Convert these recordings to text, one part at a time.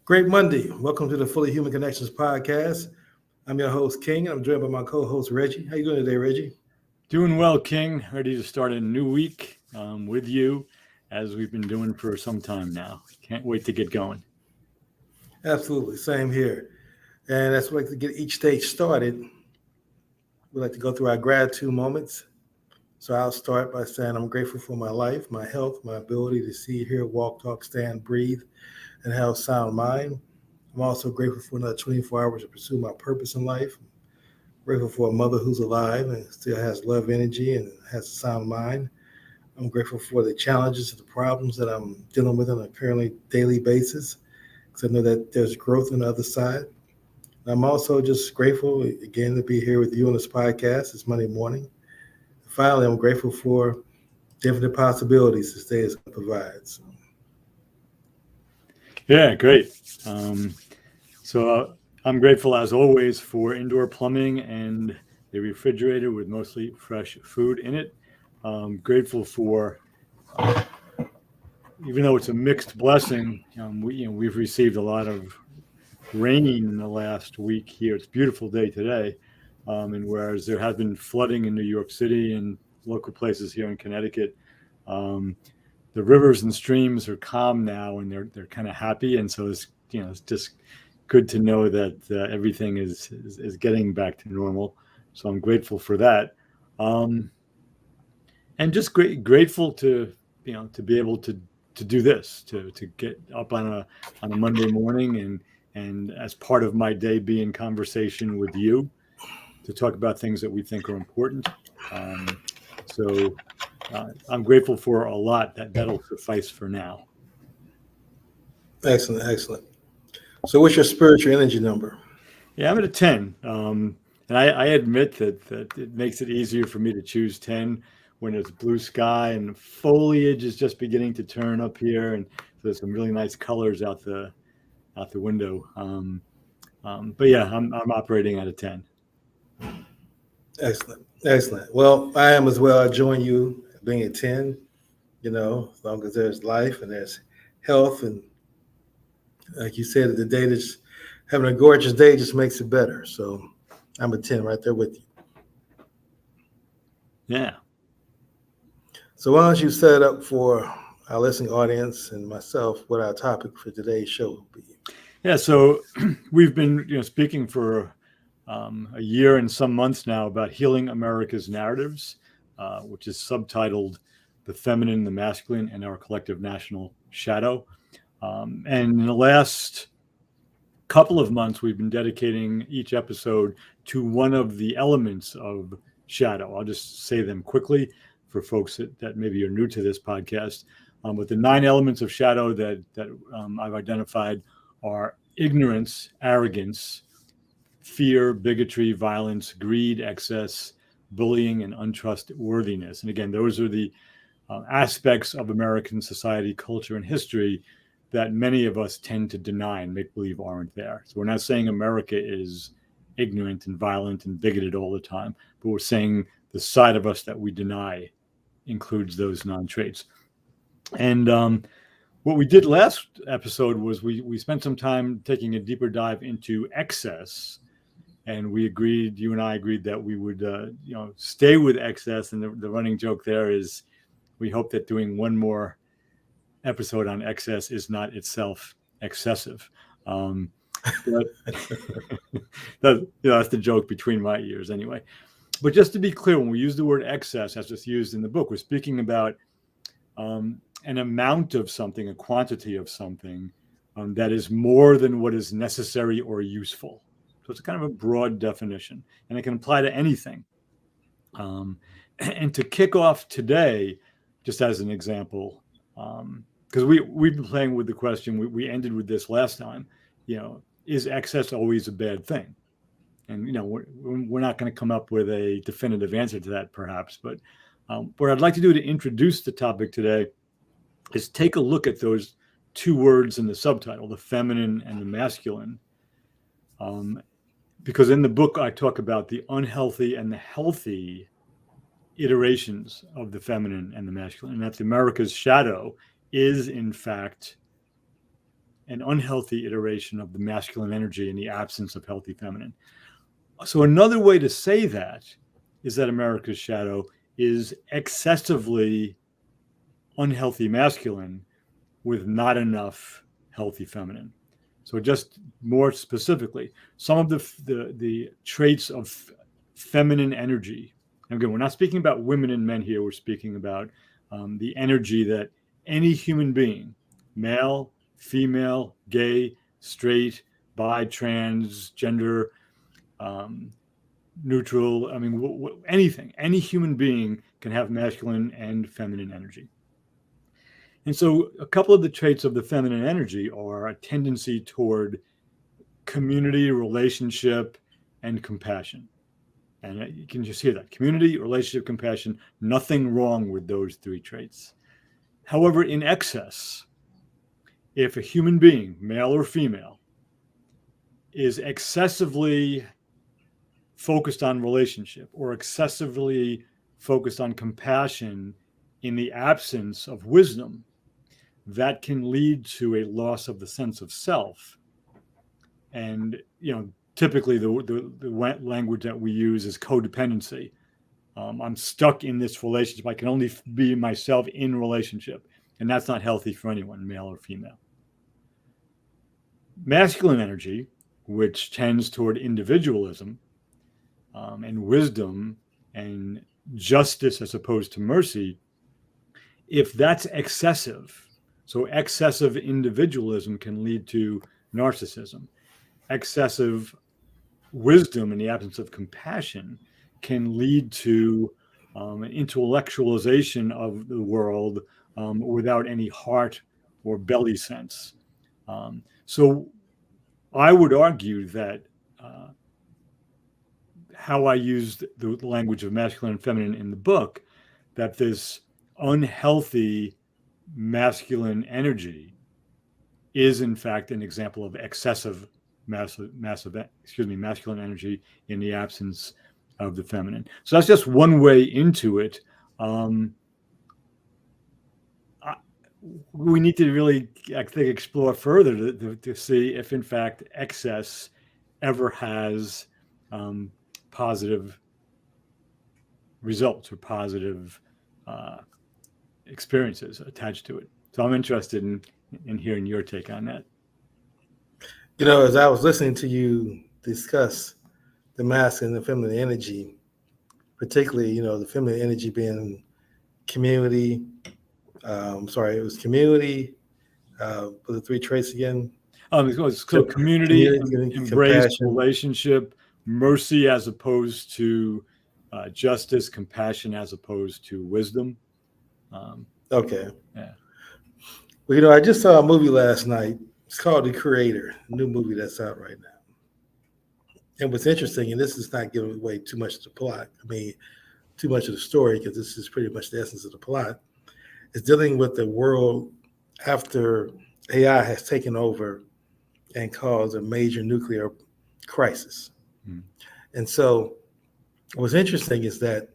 Great Monday. Welcome to the Fully Human Connections podcast. I'm your host, King. I'm joined by my co-host, Reggie. How you doing today, Reggie? Doing well, King. Ready to start a new week with you, as we've been doing for some time now. Can't wait to get going. Absolutely. Same here. And that's what I like to get each stage started. We like to go through our gratitude moments. So I'll start by saying I'm grateful for my life, my health, my ability to see, hear, walk, talk, stand, breathe, and have a sound mind. I'm also grateful for another 24 hours to pursue my purpose in life. I'm grateful for a mother who's alive and still has love, energy, and has a sound mind. I'm grateful for the challenges and the problems that I'm dealing with on a currently daily basis, because I know that there's growth on the other side. I'm also just grateful again to be here with you on this podcast. It's Monday morning. Finally, I'm grateful for different possibilities this day is provides. Yeah, great. I'm grateful, as always, for indoor plumbing and a refrigerator with mostly fresh food in it. Grateful for, even though it's a mixed blessing, we've received a lot of rain in the last week here. It's a beautiful day today. And whereas there has been flooding in New York City and local places here in Connecticut, the rivers and streams are calm now, and they're kind of happy. And so it's just good to know that everything is getting back to normal. So I'm grateful for that, and just grateful to be able to do this, to get up on a Monday morning and as part of my day be in conversation with you to talk about things that we think are important. So I'm grateful for a lot. That'll suffice for now. Excellent. So what's your spiritual energy number? Yeah, I'm at a 10. And I admit that it makes it easier for me to choose 10 when it's blue sky and foliage is just beginning to turn up here, and there's some really nice colors out the window. But yeah, I'm operating at a 10. Excellent. Well, I am as well. I join you being a 10, as long as there's life and there's health. And like you said, the day that's having a gorgeous day just makes it better. So I'm a 10 right there with you. Yeah. So why don't you set up for our listening audience and myself what our topic for today's show will be? Yeah, so we've been speaking for a year and some months now about healing America's narratives, which is subtitled "The Feminine, the Masculine, and Our Collective National Shadow." And in the last couple of months, we've been dedicating each episode to one of the elements of shadow. I'll just say them quickly for folks that maybe are new to this podcast. But the 9 elements of shadow that I've identified are ignorance, arrogance, fear, bigotry, violence, greed, excess, bullying, and untrustworthiness. And again, those are the aspects of American society, culture, and history that many of us tend to deny and make believe aren't there. So we're not saying America is ignorant and violent and bigoted all the time, but we're saying the side of us that we deny includes those non-traits. And what we did last episode was we spent some time taking a deeper dive into excess, and you and I agreed that we would stay with excess. And the running joke there is we hope that doing one more episode on excess is not itself excessive. But that's the joke between my ears anyway. But just to be clear, when we use the word excess, as it's used in the book, we're speaking about an amount of something, a quantity of something that is more than what is necessary or useful. So it's kind of a broad definition, and it can apply to anything. And to kick off today, just as an example, because we've been playing with the question, we ended with this last time, is excess always a bad thing? And, we're not going to come up with a definitive answer to that, perhaps. But what I'd like to do to introduce the topic today is take a look at those 2 words in the subtitle, the feminine and the masculine. Because in the book, I talk about the unhealthy and the healthy iterations of the feminine and the masculine, and that America's shadow is, in fact, an unhealthy iteration of the masculine energy in the absence of healthy feminine. So another way to say that is that America's shadow is excessively unhealthy masculine with not enough healthy feminine. So just more specifically, some of the traits of feminine energy. And again, we're not speaking about women and men here. We're speaking about the energy that any human being, male, female, gay, straight, bi, trans, gender, neutral, I mean, anything, any human being can have masculine and feminine energy. And so a couple of the traits of the feminine energy are a tendency toward community, relationship, and compassion. And you can just hear that. Community, relationship, compassion, nothing wrong with those three traits. However, in excess, if a human being, male or female, is excessively focused on relationship or excessively focused on compassion in the absence of wisdom, that can lead to a loss of the sense of self. And, typically the language that we use is codependency. I'm stuck in this relationship. I can only be myself in relationship. And that's not healthy for anyone, male or female. Masculine energy, which tends toward individualism and wisdom and justice as opposed to mercy, if that's excessive, so excessive individualism can lead to narcissism. Excessive wisdom in the absence of compassion can lead to an intellectualization of the world without any heart or belly sense. So I would argue that how I used the language of masculine and feminine in the book, that this unhealthy masculine energy is in fact an example of excessive masculine energy in the absence of the feminine. So that's just one way into it. We need to really, I think, explore further to see if in fact excess ever has positive results or positive experiences attached to it. So I'm interested in hearing your take on that. As I was listening to you discuss the masculine and the feminine energy, particularly, the feminine energy being community. It was community. For the three traits again. So community, embrace, compassion, relationship, mercy as opposed to justice, compassion as opposed to wisdom. Okay. Yeah. Well, I just saw a movie last night. It's called The Creator, a new movie that's out right now. And what's interesting, and this is not giving away too much of the plot, too much of the story, because this is pretty much the essence of the plot, is dealing with the world after AI has taken over and caused a major nuclear crisis. Mm. And so what's interesting is that,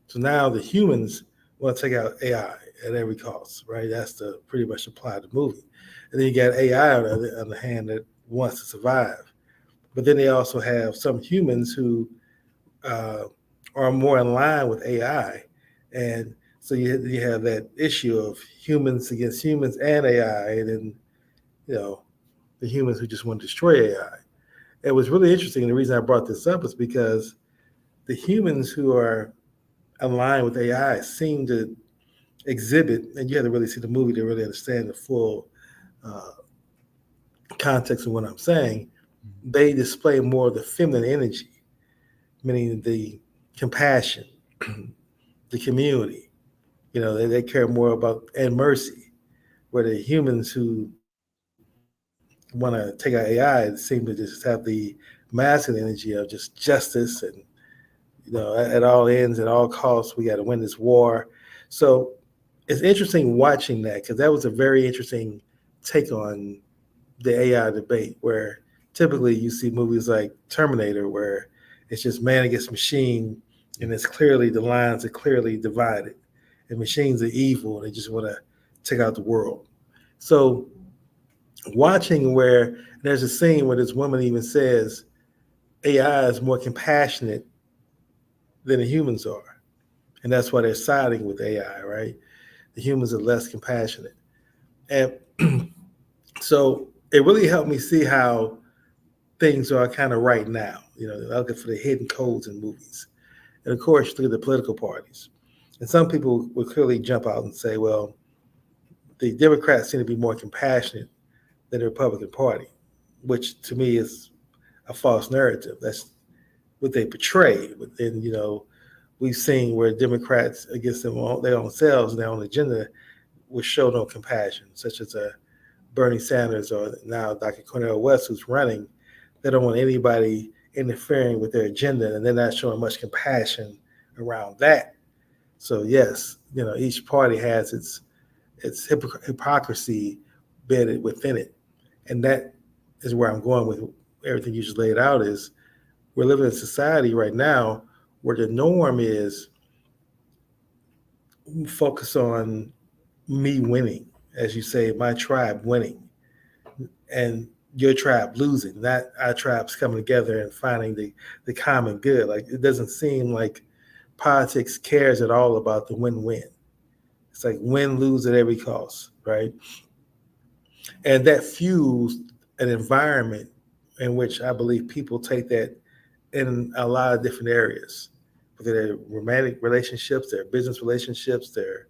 so now the humans want to take out AI at every cost, right? That's pretty much the plot of the movie. And then you got AI on the other hand that wants to survive. But then they also have some humans who are more in line with AI. And so you have that issue of humans against humans and AI, and then, the humans who just want to destroy AI. It was really interesting. The reason I brought this up is because the humans who are aligned with AI seem to exhibit, and you have to really see the movie to really understand the full context of what I'm saying. They display more of the feminine energy, meaning the compassion, the community. They care more about, and mercy, where the humans who want to take out AI seem to just have the masculine energy of just justice and, at all ends, at all costs, we got to win this war. So it's interesting watching that, because that was a very interesting take on the AI debate, where typically you see movies like Terminator, where it's just man against machine, and it's clearly, the lines are clearly divided, and machines are evil, and they just want to take out the world. So watching where there's a scene where this woman even says AI is more compassionate than the humans are. And that's why they're siding with AI, right? The humans are less compassionate. And so it really helped me see how things are kind of right now. Looking for the hidden codes in movies. And of course, look at the political parties. And some people will clearly jump out and say, well, the Democrats seem to be more compassionate than the Republican Party, which to me is a false narrative. That's what they portray. But then, we've seen where Democrats against their own selves and their own agenda will show no compassion, such as Bernie Sanders or now Dr. Cornel West, who's running. They don't want anybody interfering with their agenda, and they're not showing much compassion around that. So yes, each party has its hypocrisy embedded within it, and that is where I'm going with everything you just laid out. Is we're living in a society right now where the norm is focus on me winning, as you say, my tribe winning, and your tribe losing, not our tribes coming together and finding the common good. Like, it doesn't seem like politics cares at all about the win-win. It's like win, lose at every cost, right? And that fuels an environment in which I believe people take that in a lot of different areas, whether they're romantic relationships, their business relationships, their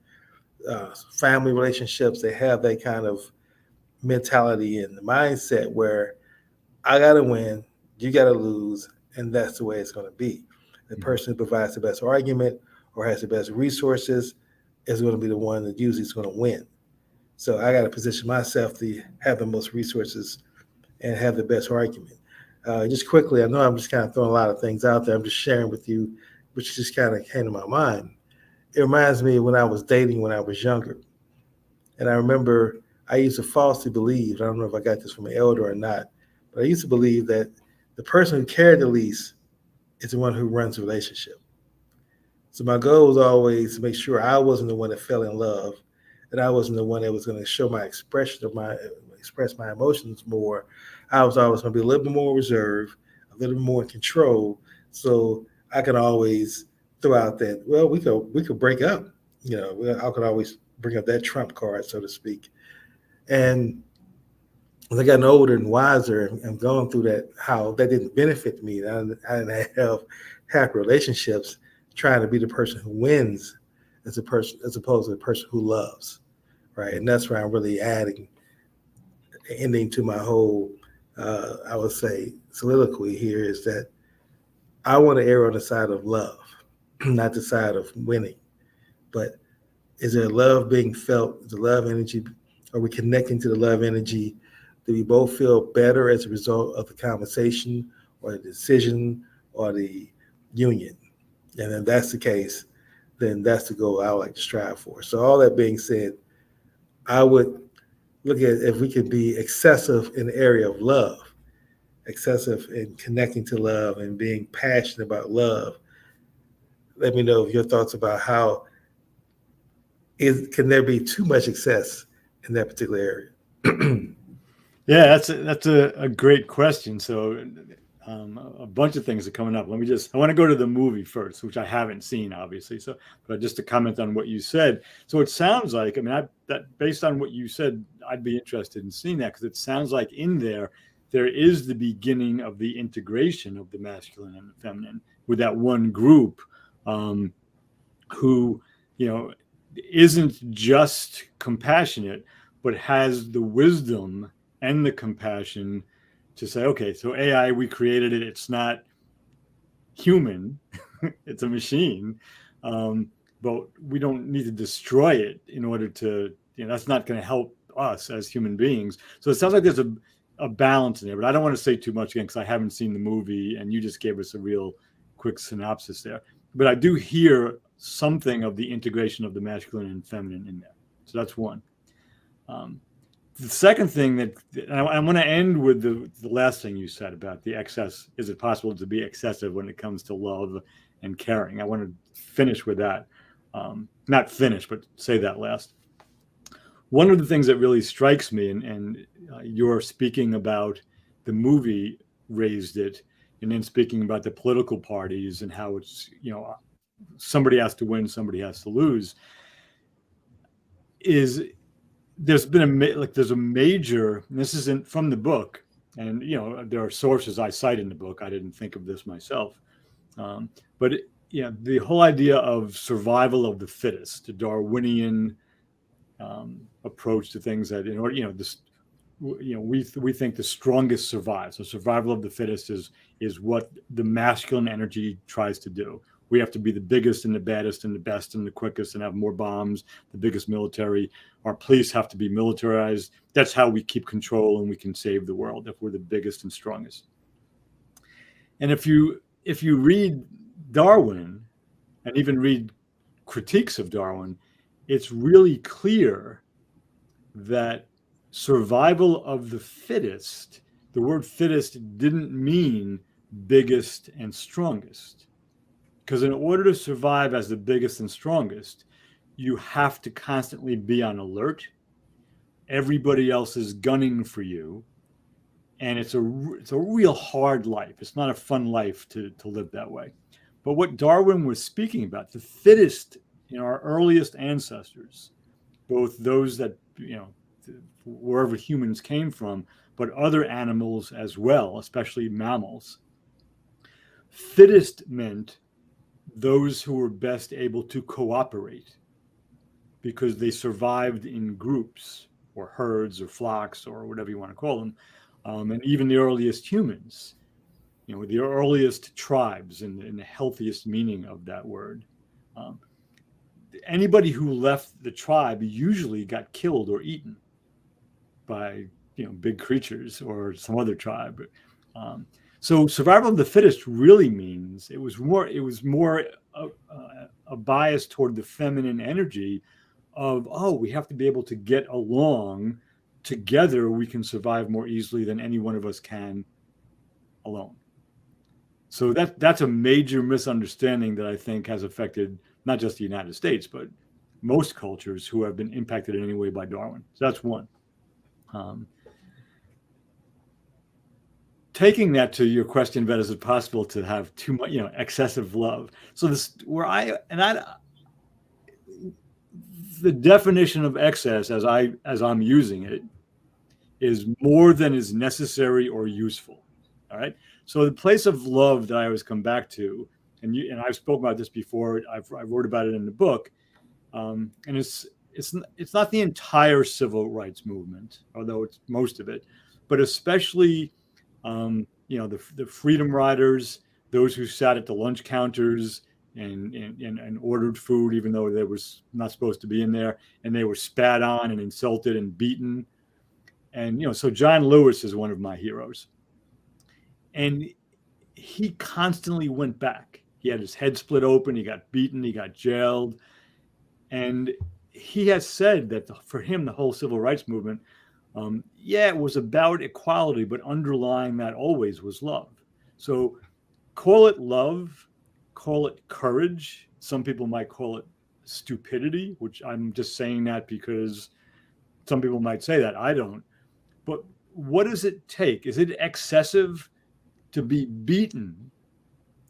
family relationships. They have that kind of mentality and mindset where I got to win, you got to lose, and that's the way it's going to be. The person who provides the best argument or has the best resources is going to be the one that usually is going to win. So I got to position myself to have the most resources and have the best argument. Just quickly, I know I'm just kind of throwing a lot of things out there. I'm just sharing with you, which just kind of came to my mind. It reminds me of when I was dating when I was younger. And I remember I used to falsely believe, I don't know if I got this from an elder or not, but I used to believe that the person who cared the least is the one who runs the relationship. So my goal was always to make sure I wasn't the one that fell in love, that I wasn't the one that was going to show my expression of express my emotions more. I was always going to be a little bit more reserved, a little bit more in control, so I could always throw out that, well, we could break up. I could always bring up that trump card, so to speak. And as I gotten older and wiser and going through that, how that didn't benefit me. I didn't have happy relationships trying to be the person who wins as opposed to the person who loves, right? And that's where I'm really adding ending to my whole, I would say, soliloquy here is that I want to err on the side of love, not the side of winning. But is there love being felt? Is the love energy? Are we connecting to the love energy? Do we both feel better as a result of the conversation or the decision or the union? And if that's the case, then that's the goal I would like to strive for. So all that being said, I would look at if we could be excessive in the area of love, excessive in connecting to love and being passionate about love. Let me know your thoughts about how can there be too much excess in that particular area? Yeah, that's a great question. So a bunch of things are coming up. I want to go to the movie first, which I haven't seen, obviously. So, but just to comment on what you said. So it sounds like, that based on what you said, I'd be interested in seeing that, because it sounds like in there is the beginning of the integration of the masculine and the feminine with that one group who, isn't just compassionate, but has the wisdom and the compassion to say, okay, so AI, we created it. It's not human. It's a machine. But we don't need to destroy it in order to, that's not going to help us as human beings. So it sounds like there's a balance in there, but I don't want to say too much again, because I haven't seen the movie and you just gave us a real quick synopsis there. But I do hear something of the integration of the masculine and feminine in there. So that's one. The second thing that I'm going to end with the last thing you said about the excess. Is it possible to be excessive when it comes to love and caring? I want to finish with that. Not finish, but say that last. One of the things that really strikes me, and you're speaking about the movie raised it, and then speaking about the political parties and how it's, somebody has to win, somebody has to lose, is there's been there's a major, and this isn't from the book, and there are sources I cite in the book. I didn't think of this myself, but the whole idea of survival of the fittest, the Darwinian approach to things, that in order, this, we think the strongest survive. So survival of the fittest is what the masculine energy tries to do. We have to be the biggest and the baddest and the best and the quickest and have more bombs, the biggest military. Our police have to be militarized. That's how we keep control and we can save the world, if we're the biggest and strongest. And if you read Darwin and even read critiques of Darwin, it's really clear that survival of the fittest, the word fittest didn't mean biggest and strongest. Because in order to survive as the biggest and strongest, you have to constantly be on alert. Everybody else is gunning for you. And it's a real hard life. It's not a fun life to live that way. But what Darwin was speaking about, the fittest in our earliest ancestors, both those that, wherever humans came from, but other animals as well, especially mammals, fittest meant those who were best able to cooperate because they survived in groups or herds or flocks or whatever you want to call them. And even the earliest humans, the earliest tribes in the healthiest meaning of that word. Anybody who left the tribe usually got killed or eaten by, big creatures or some other tribe. So survival of the fittest really means it was more a bias toward the feminine energy of, we have to be able to get along together. We can survive more easily than any one of us can alone. So that's a major misunderstanding that I think has affected not just the United States, but most cultures who have been impacted in any way by Darwin. So that's one. Taking that to your question about, is it possible to have too much, excessive love? So the definition of excess, as I'm using it, is more than is necessary or useful. All right. So the place of love that I always come back to, and I've spoken about this before. I wrote about it in the book, and it's not the entire civil rights movement, although it's most of it, but especially the freedom riders, those who sat at the lunch counters and ordered food, even though they was not supposed to be in there, and they were spat on and insulted and beaten. And, so John Lewis is one of my heroes. And he constantly went back. He had his head split open. He got beaten. He got jailed. And he has said that for him, the whole civil rights movement, it was about equality, but underlying that always was love. So call it love, call it courage. Some people might call it stupidity, which I'm just saying that because some people might say that. I don't. But what does it take? Is it excessive to be beaten,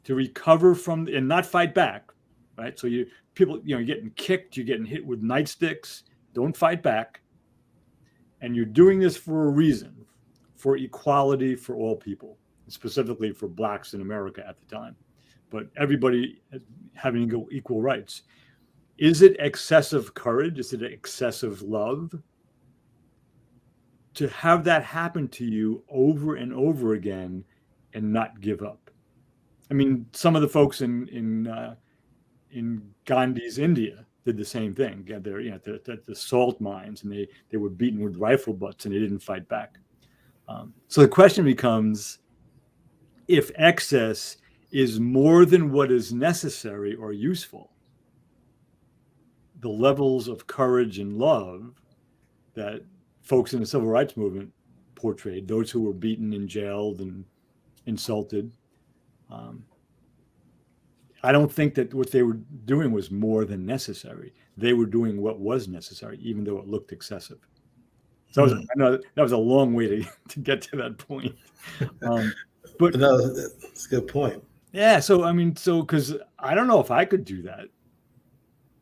to recover from and not fight back, right? So you're getting kicked, you're getting hit with nightsticks. Don't fight back. And you're doing this for a reason, for equality for all people, specifically for blacks in America at the time, but everybody having equal rights. Is it excessive courage? Is it excessive love to have that happen to you over and over again and not give up? I mean, some of the folks in Gandhi's India did the same thing. They're the salt mines, and they were beaten with rifle butts, and they didn't fight back. So the question becomes, if excess is more than what is necessary or useful, the levels of courage and love that folks in the civil rights movement portrayed, those who were beaten and jailed and insulted, I don't think that what they were doing was more than necessary. They were doing what was necessary, even though it looked excessive. So I know that was a long way to get to that point. But No, that's a good point. yeah, so I mean, so because I don't know if I could do that.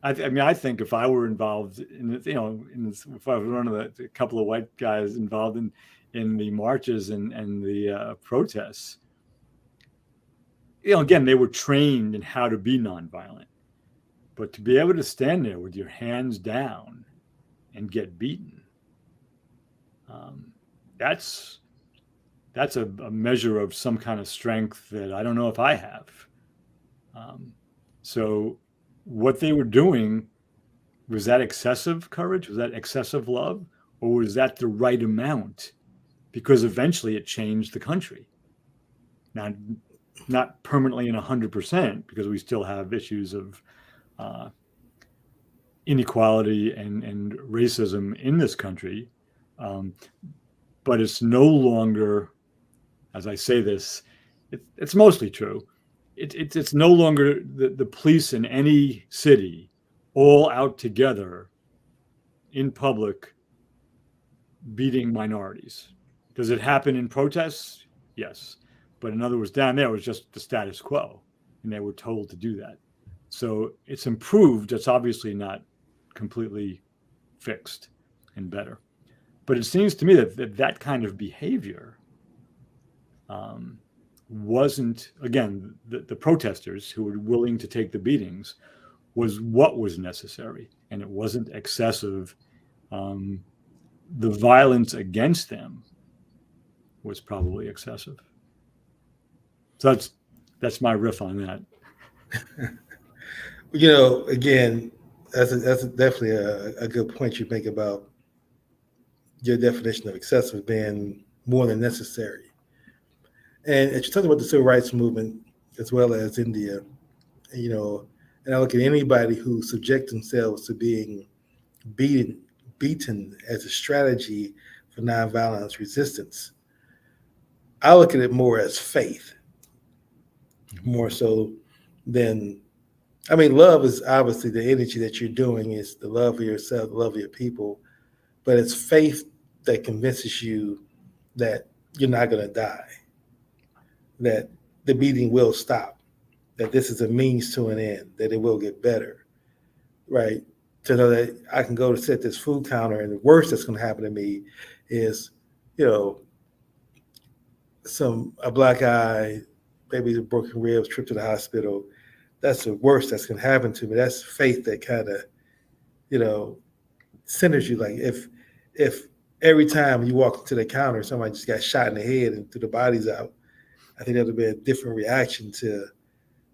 I mean, I think if I were involved in, if I was one of the couple of white guys involved in the marches and the protests, again, they were trained in how to be nonviolent, but to be able to stand there with your hands down and get beaten, that's a measure of some kind of strength that I don't know if I have. So what they were doing, was that excessive courage? Was that excessive love? Or was that the right amount? Because eventually it changed the country. Now, not permanently in 100%, because we still have issues of inequality and racism in this country. But it's no longer, as I say this, it's mostly true. It's no longer the police in any city all out together in public beating minorities. Does it happen in protests? Yes. But in other words, down there was just the status quo, and they were told to do that. So it's improved. It's obviously not completely fixed and better. But it seems to me that kind of behavior wasn't, again, the protesters who were willing to take the beatings was what was necessary, and it wasn't excessive. The violence against them was probably excessive. So that's my riff on that. Again, that's definitely a good point you make about your definition of excessive being more than necessary. And as you talk about the civil rights movement as well as India, and I look at anybody who subject themselves to being beaten as a strategy for nonviolence resistance, I look at it more as faith, more so than, love is obviously the energy that you're doing is the love of yourself, the love of your people, but it's faith that convinces you that you're not going to die, that the beating will stop, that this is a means to an end, that it will get better, right? To know that I can go to sit at this food counter and the worst that's going to happen to me is, a black eye, maybe a broken ribs, trip to the hospital. That's the worst that's going to happen to me. That's faith that kind of, centers you. Like if every time you walk to the counter, somebody just got shot in the head and threw the bodies out, I think that would be a different reaction to,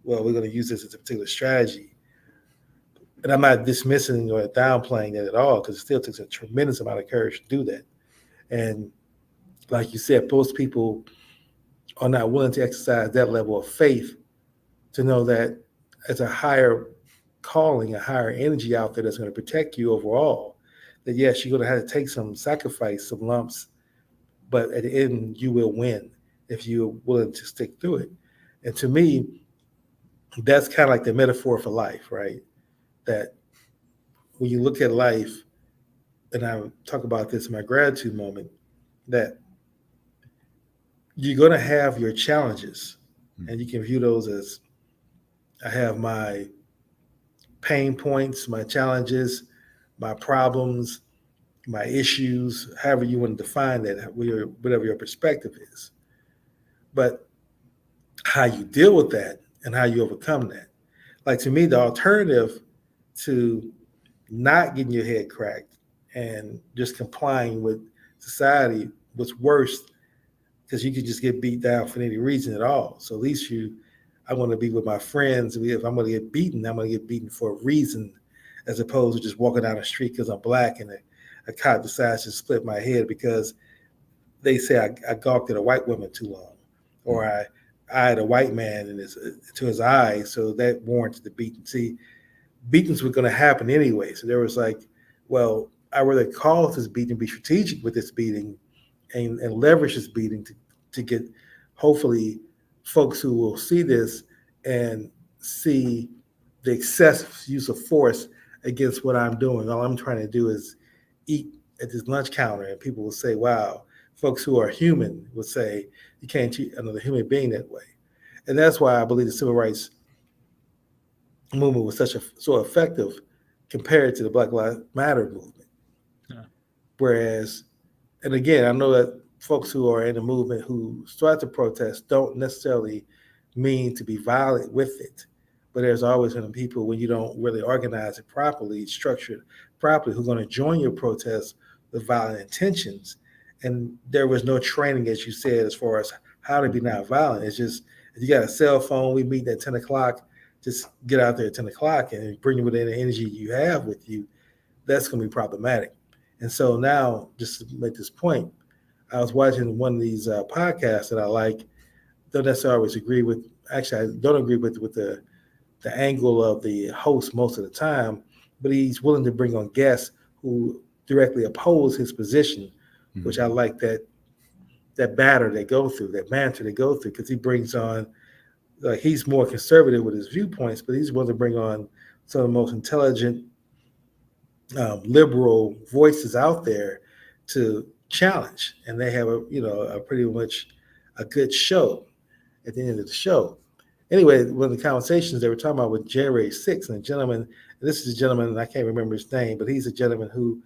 well, we're going to use this as a particular strategy. And I'm not dismissing or downplaying that at all, because it still takes a tremendous amount of courage to do that. And like you said, most people are not willing to exercise that level of faith to know that as a higher calling, a higher energy out there that's going to protect you overall, that yes, you're going to have to take some sacrifice, some lumps, but at the end, you will win if you're willing to stick through it. And to me, that's kind of like the metaphor for life, right? That when you look at life, and I talk about this in my gratitude moment, that you're going to have your challenges, and you can view those as, I have my pain points, my challenges, my problems, my issues, however you want to define that, whatever your perspective is. But how you deal with that and how you overcome that. Like, to me, the alternative to not getting your head cracked and just complying with society was worse, because you could just get beat down for any reason at all. So at least I want to be with my friends. If I'm going to get beaten, I'm going to get beaten for a reason, as opposed to just walking down the street because I'm black and a cop decides to split my head because they say I gawked at a white woman too long, or I eyed a white man to his eyes, so that warrants the beating. See, beatings were going to happen anyway. So there was like, well, I rather cause this beating, be strategic with this beating, and leverage this beating to get, hopefully, folks who will see this and see the excessive use of force against what I'm doing. All I'm trying to do is eat at this lunch counter, and people will say, "Wow." Folks who are human would say, "You can't treat another human being that way," and that's why I believe the civil rights movement was so effective compared to the Black Lives Matter movement. Yeah. Whereas, and again, I know that folks who are in the movement who start to protest don't necessarily mean to be violent with it. But there's always going to be people when you don't really organize it properly, structure it properly, who are going to join your protest with violent intentions. And there was no training, as you said, as far as how to be nonviolent. It's just if you got a cell phone, we meet at 10 o'clock, just get out there at 10 o'clock and bring within the energy you have with you. That's going to be problematic. And so now, just to make this point, I was watching one of these podcasts that I like. Don't necessarily always agree with. Actually, I don't agree with the angle of the host most of the time, but he's willing to bring on guests who directly oppose his position, which I like that batter they go through, that banter they go through, because he brings on. He's more conservative with his viewpoints, but he's willing to bring on some of the most intelligent, liberal voices out there to challenge, and they have a pretty much a good show at the end of the show. Anyway, one of the conversations they were talking about with January 6th, and a gentleman, and this is a gentleman, and I can't remember his name, but he's a gentleman who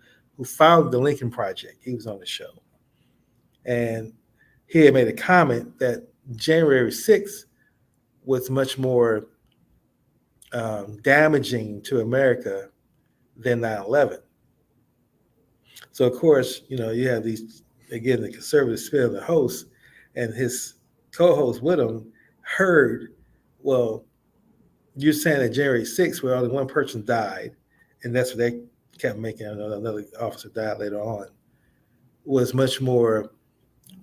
founded the Lincoln Project. He was on the show, and he had made a comment that January 6th was much more damaging to America than 9/11. So of course, you have these, again, the conservative spin of the host, and his co-host with him heard, well, you're saying that January 6th, where only one person died, and that's what they kept making, another officer died later on, was much more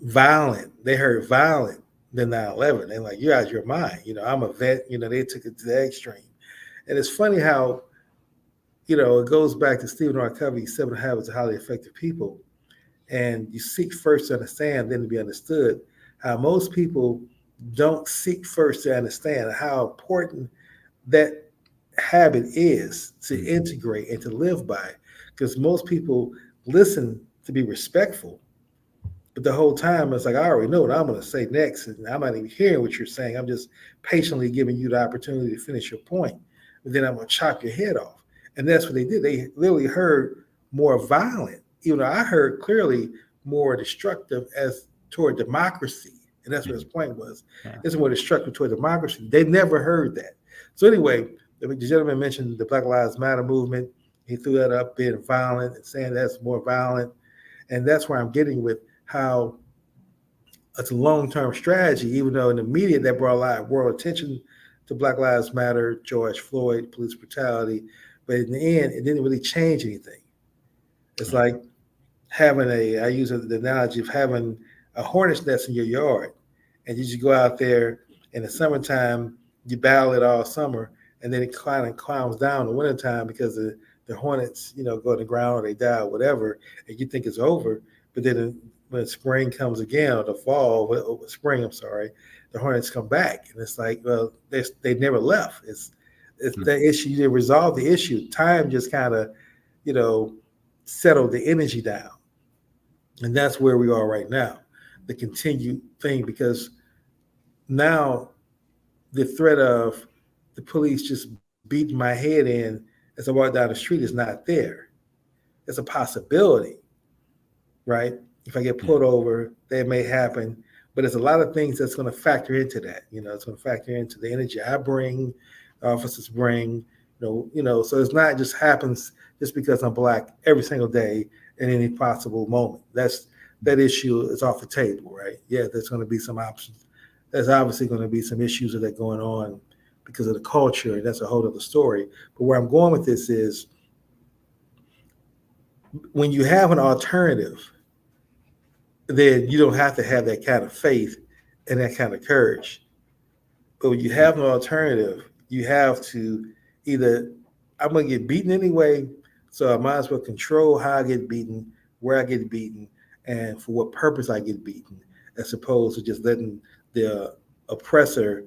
violent. They heard violent than 9/11. They're like, you're out of your mind. I'm a vet. They took it to the extreme. And it's funny how, it goes back to Stephen R. Covey's 7 Habits of Highly Effective People. And you seek first to understand, then to be understood. How most people don't seek first to understand how important that habit is to integrate and to live by. Because most people listen to be respectful, but the whole time it's like, I already know what I'm going to say next, and I'm not even hearing what you're saying. I'm just patiently giving you the opportunity to finish your point, but then I'm going to chop your head off. And that's what they did. They literally heard more violent, even though I heard clearly more destructive as toward democracy. And that's what his point was. Yeah. It's more destructive toward democracy. They never heard that. So anyway, the gentleman mentioned the Black Lives Matter movement. He threw that up, being violent and saying that's more violent. And that's where I'm getting with how it's a long-term strategy, even though in the media that brought a lot of world attention to Black Lives Matter, George Floyd, police brutality. But in the end, it didn't really change anything. It's like having I use the analogy of having a hornet's nest in your yard, and you just go out there in the summertime, you battle it all summer, and then it kind of climbs down in the wintertime because the hornets, go to the ground or they die or whatever, and you think it's over. But then when spring comes again, or the fall, spring, I'm sorry, the hornets come back, and it's like, well, they never left. It's the issue. You resolve the issue. Time just kind of, settled the energy down, and that's where we are right now. The continued thing, because now the threat of the police just beating my head in as I walk down the street is not there. It's a possibility, right? If I get pulled over, that may happen. But there's a lot of things that's going to factor into that. It's going to factor into the energy I bring, the officers bring. So it's not just happens just because I'm Black every single day in any possible moment. That issue is off the table, right? Yeah, there's going to be some options. There's obviously going to be some issues that are going on because of the culture, and that's a whole other story. But where I'm going with this is, when you have an alternative, then you don't have to have that kind of faith and that kind of courage. But when you have no alternative, you have to either, I'm going to get beaten anyway, so I might as well control how I get beaten, where I get beaten, and for what purpose I get beaten, as opposed to just letting the oppressor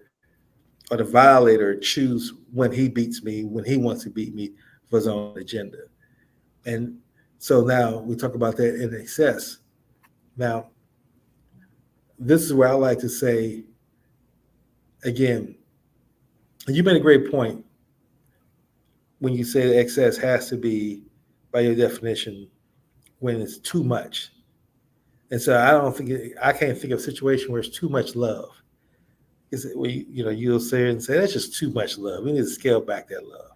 or the violator choose when he beats me, when he wants to beat me for his own agenda. And So now we talk about that in excess. Now, this is where I like to say, again, you made a great point when you say the excess has to be, by your definition, when it's too much. And so I can't think of a situation where it's too much love. Is it you'll say and say that's just too much love. We need to scale back that love.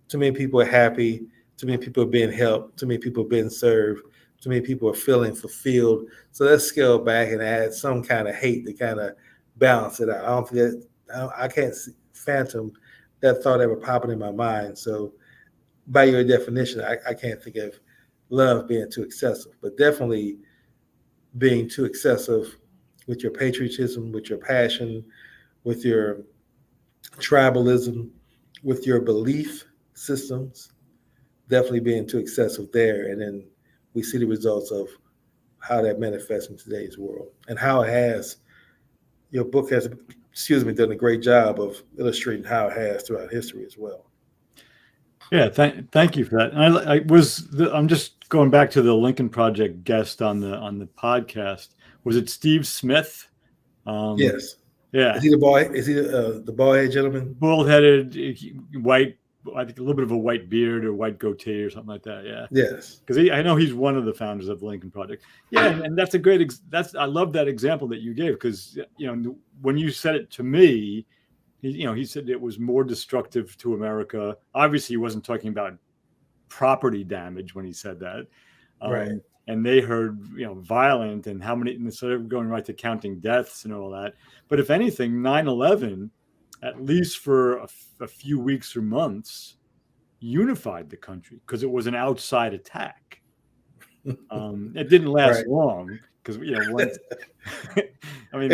Too many people are happy. Too many people are being helped. Too many people are being served. Too many people are feeling fulfilled. So let's scale back and add some kind of hate to kind of balance it out. I don't think that I can't phantom that thought ever popping in my mind. So by your definition, I can't think of love being too excessive, but definitely being too excessive with your patriotism, with your passion, with your tribalism, with your belief systems, definitely being too excessive there. And then we see the results of how that manifests in today's world and how it has, your book has, done a great job of illustrating how it has throughout history as well. Yeah, thank you for that. And I'm just going back to the Lincoln Project guest on the podcast. Was it Steve Smith? Yes. Yeah. Is he the boy? Is he the bald-headed gentleman? Bald-headed, white. I think a little bit of a white beard or white goatee or something like that. Yeah. Yes. Because I know he's one of the founders of the Lincoln Project. Yeah, and that's a great. I love that example that you gave because when you said it to me. He said it was more destructive to America. Obviously, he wasn't talking about property damage when he said that. Right. And they heard, violent and how many, instead of going right to counting deaths and all that. But if anything, 9/11, at least for a few weeks or months, unified the country because it was an outside attack. It didn't last long because, it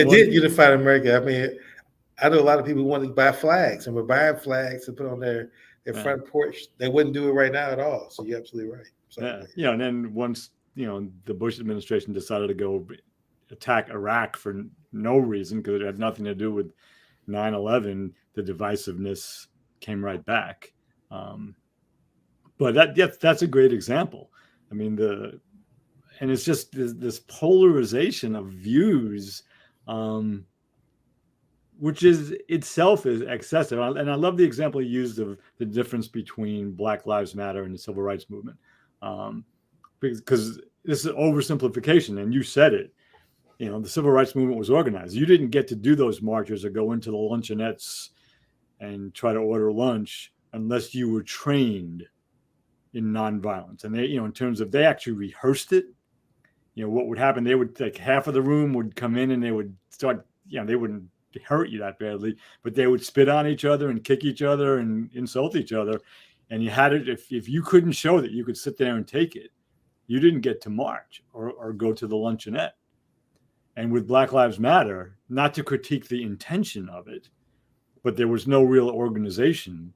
did unify America. I mean, I know a lot of people want to buy flags, and we're buying flags to put on their front porch. They wouldn't do it right now at all. So you're absolutely right. So, and then once the Bush administration decided to go attack Iraq for no reason because it had nothing to do with 9/11, the divisiveness came right back. But that's a great example. I mean, and it's just this polarization of views. Which is itself is excessive. And I love the example you used of the difference between Black Lives Matter and the Civil Rights Movement. Because this is oversimplification, and you said it. The Civil Rights Movement was organized. You didn't get to do those marches or go into the luncheonettes and try to order lunch unless you were trained in nonviolence. And they, in terms of they actually rehearsed it. What would happen, they would half of the room would come in and they would start, they wouldn't hurt you that badly, but they would spit on each other and kick each other and insult each other. And you had it, if you couldn't show that you could sit there and take it, you didn't get to march or go to the luncheonette. And with Black Lives Matter, not to critique the intention of it, but there was no real organization.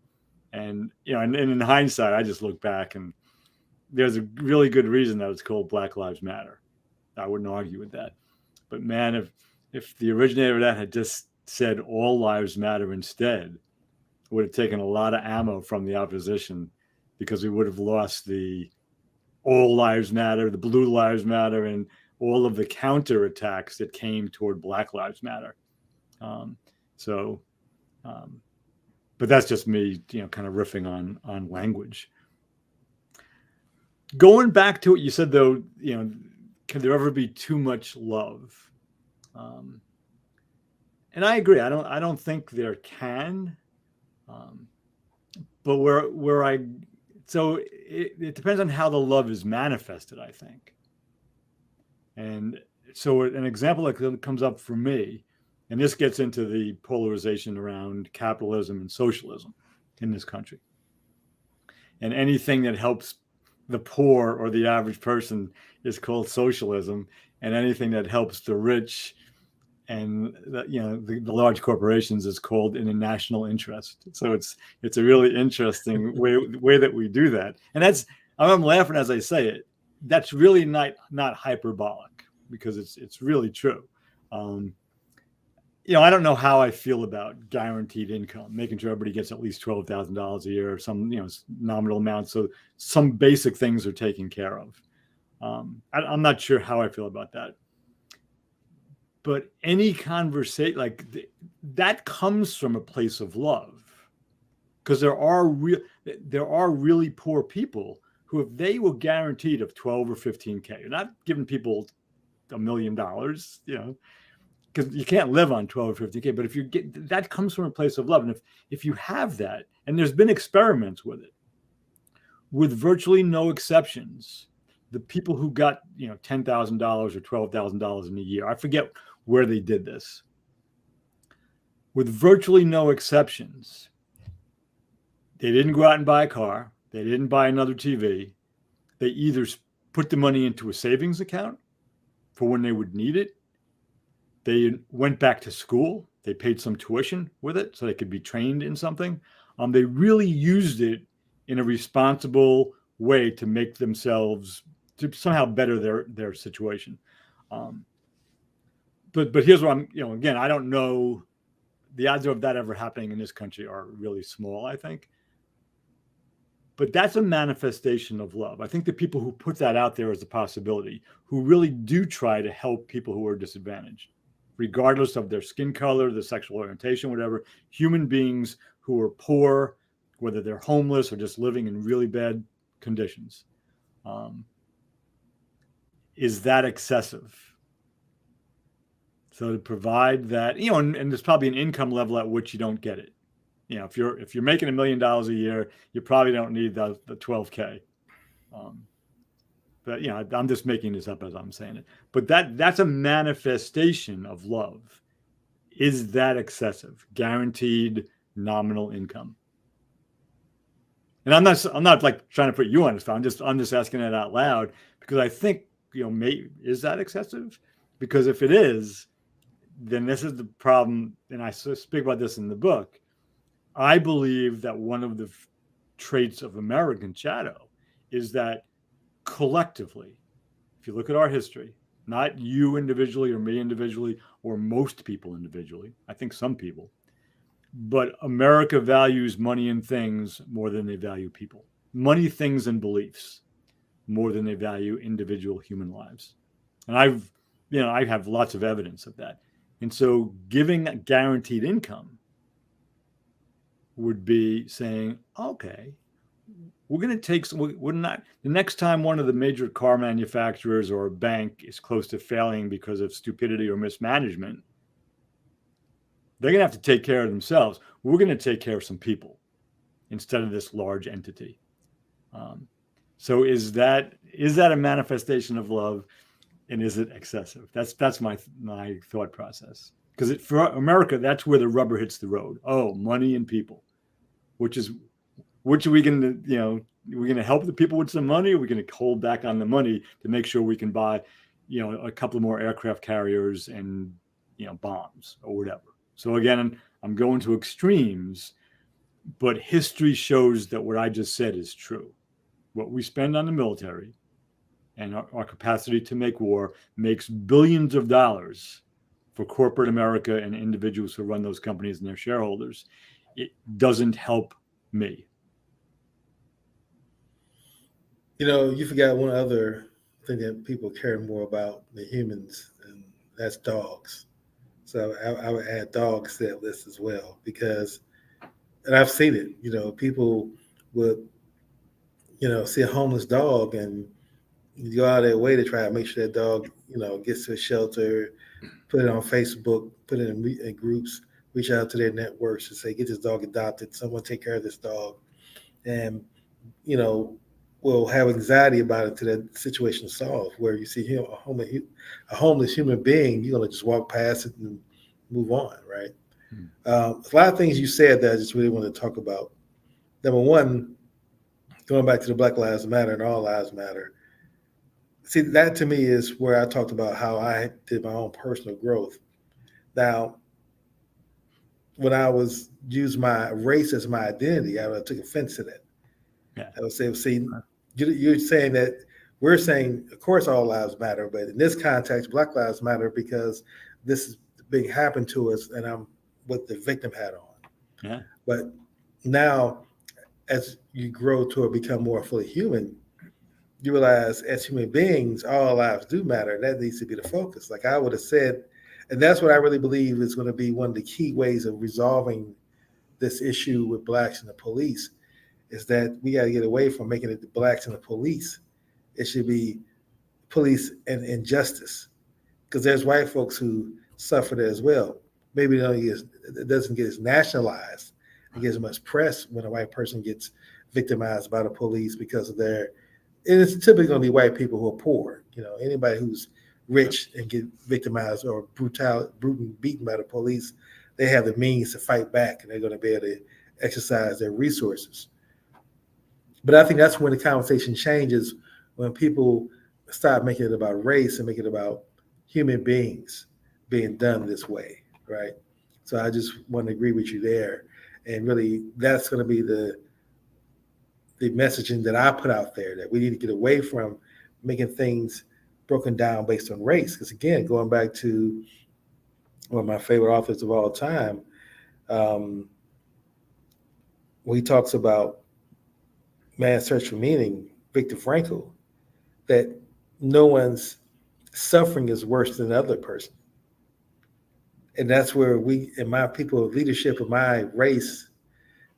And, and in hindsight, I just look back and there's a really good reason that it's called Black Lives Matter. I wouldn't argue with that. But man, if the originator of that had just said all lives matter instead, it would have taken a lot of ammo from the opposition because we would have lost the all lives matter, the blue lives matter, and all of the counterattacks that came toward Black Lives Matter. But that's just me, kind of riffing on language. Going back to what you said, though, can there ever be too much love? And I agree. I don't think there can. But it depends on how the love is manifested, I think. And so an example that comes up for me, and this gets into the polarization around capitalism and socialism in this country. And anything that helps the poor or the average person is called socialism, and anything that helps the rich and the large corporations is called in a national interest. So it's a really interesting way that we do that. And I'm laughing as I say it. That's really not hyperbolic because it's really true. I don't know how I feel about guaranteed income, making sure everybody gets at least $12,000 a year, or some, nominal amount. So some basic things are taken care of. I'm not sure how I feel about that. But any conversation that comes from a place of love, because there are really poor people who, if they were guaranteed of 12 or 15K, you're not giving people $1 million, because you can't live on 12 or 50K. But if you get, that comes from a place of love. And if you have that, and there's been experiments with it, with virtually no exceptions, the people who got, $10,000 or $12,000 in a year, I forget where they did this, with virtually no exceptions, they didn't go out and buy a car. They didn't buy another TV. They either put the money into a savings account for when they would need it. They went back to school. They paid some tuition with it so they could be trained in something. They really used it in a responsible way to make themselves, to somehow better their situation. But here's what I'm, again, I don't know. The odds of that ever happening in this country are really small, I think. But that's a manifestation of love. I think the people who put that out there as a possibility, who really do try to help people who are disadvantaged, regardless of their skin color, their sexual orientation, whatever, human beings who are poor, whether they're homeless or just living in really bad conditions. Is that excessive? So to provide that, and there's probably an income level at which you don't get it. If you're making $1 million a year, you probably don't need the 12K. But I'm just making this up as I'm saying it. But that's a manifestation of love. Is that excessive? Guaranteed nominal income. And I'm not like trying to put you on the spot. I'm just asking it out loud, because I think, is that excessive? Because if it is, then this is the problem. And I speak about this in the book. I believe that one of the traits of American shadow is that collectively, if you look at our history, not you individually or me individually or most people individually, I think some people, but America values money and things more than they value people. Money, things, and beliefs more than they value individual human lives. And I have lots of evidence of that. And so giving a guaranteed income would be saying, okay, we're going to the next time one of the major car manufacturers or a bank is close to failing because of stupidity or mismanagement, they're going to have to take care of themselves. We're going to take care of some people instead of this large entity. So is that a manifestation of love, and is it excessive? That's my thought process. Because for America, that's where the rubber hits the road. Oh, money and people. Which are we going to, we're going to help the people with some money, or are we going to hold back on the money to make sure we can buy, a couple more aircraft carriers and, bombs or whatever. So again, I'm going to extremes, but history shows that what I just said is true. What we spend on the military and our capacity to make war makes billions of dollars for corporate America and individuals who run those companies and their shareholders. It doesn't help me. You forgot one other thing that people care more about than humans, and that's dogs. So I would add dogs to that list as well, because, and I've seen it, people would, see a homeless dog and go out of their way to try to make sure that dog, gets to a shelter, put it on Facebook, put it in groups, reach out to their networks and say, get this dog adopted, someone take care of this dog. And, will have anxiety about it till that situation is solved, where you see a homeless human being, you're going to just walk past it and move on, right? A lot of things you said that I just really want to talk about. Number one, going back to the Black Lives Matter and All Lives Matter. See, that to me is where I talked about how I did my own personal growth. Now, when I was used my race as my identity, I took offense to that. Yeah. I would say, see, you're saying that we're saying, of course, all lives matter, but in this context, Black Lives Matter because this is being happened to us, and I'm with the victim hat on. Yeah. But now, as you grow to or become more fully human, you realize as human beings, all lives do matter. And that needs to be the focus. Like I would have said, and that's what I really believe is going to be one of the key ways of resolving this issue with blacks and the police is that we got to get away from making it the blacks and the police. It should be police and injustice because there's white folks who suffer as well. Maybe it doesn't get as nationalized and get as much press when a white person gets victimized by the police because of their. And it's typically going to be white people who are poor. Anybody who's rich and get victimized or brutally beaten by the police, they have the means to fight back and they're going to be able to exercise their resources. But I think that's when the conversation changes, when people start making it about race and make it about human beings being done this way, right? So I just want to agree with you there. And really, that's going to be the messaging that I put out there, that we need to get away from making things broken down based on race. Because again, going back to one of my favorite authors of all time, when he talks about Man's Search for Meaning, Viktor Frankl, that no one's suffering is worse than the other person. And that's where we, in my people of leadership of my race,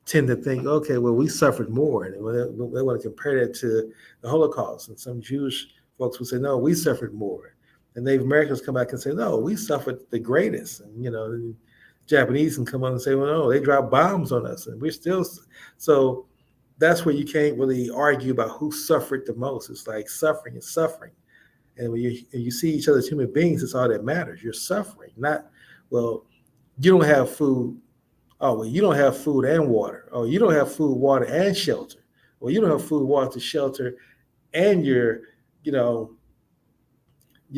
tend to think, okay, well, we suffered more. And they want to compare that to the Holocaust. And some Jewish folks will say, no, we suffered more. And Native Americans come back and say, no, we suffered the greatest. And, the Japanese can come on and say, well, no, they dropped bombs on us. And we're still. So that's where you can't really argue about who suffered the most. It's like suffering is suffering. And when you see each other as human beings, that's all that matters. You're suffering, not, well, you don't have food. Oh, well, you don't have food and water. Oh, you don't have food, water, and shelter. Well, you don't have food, water, shelter, and you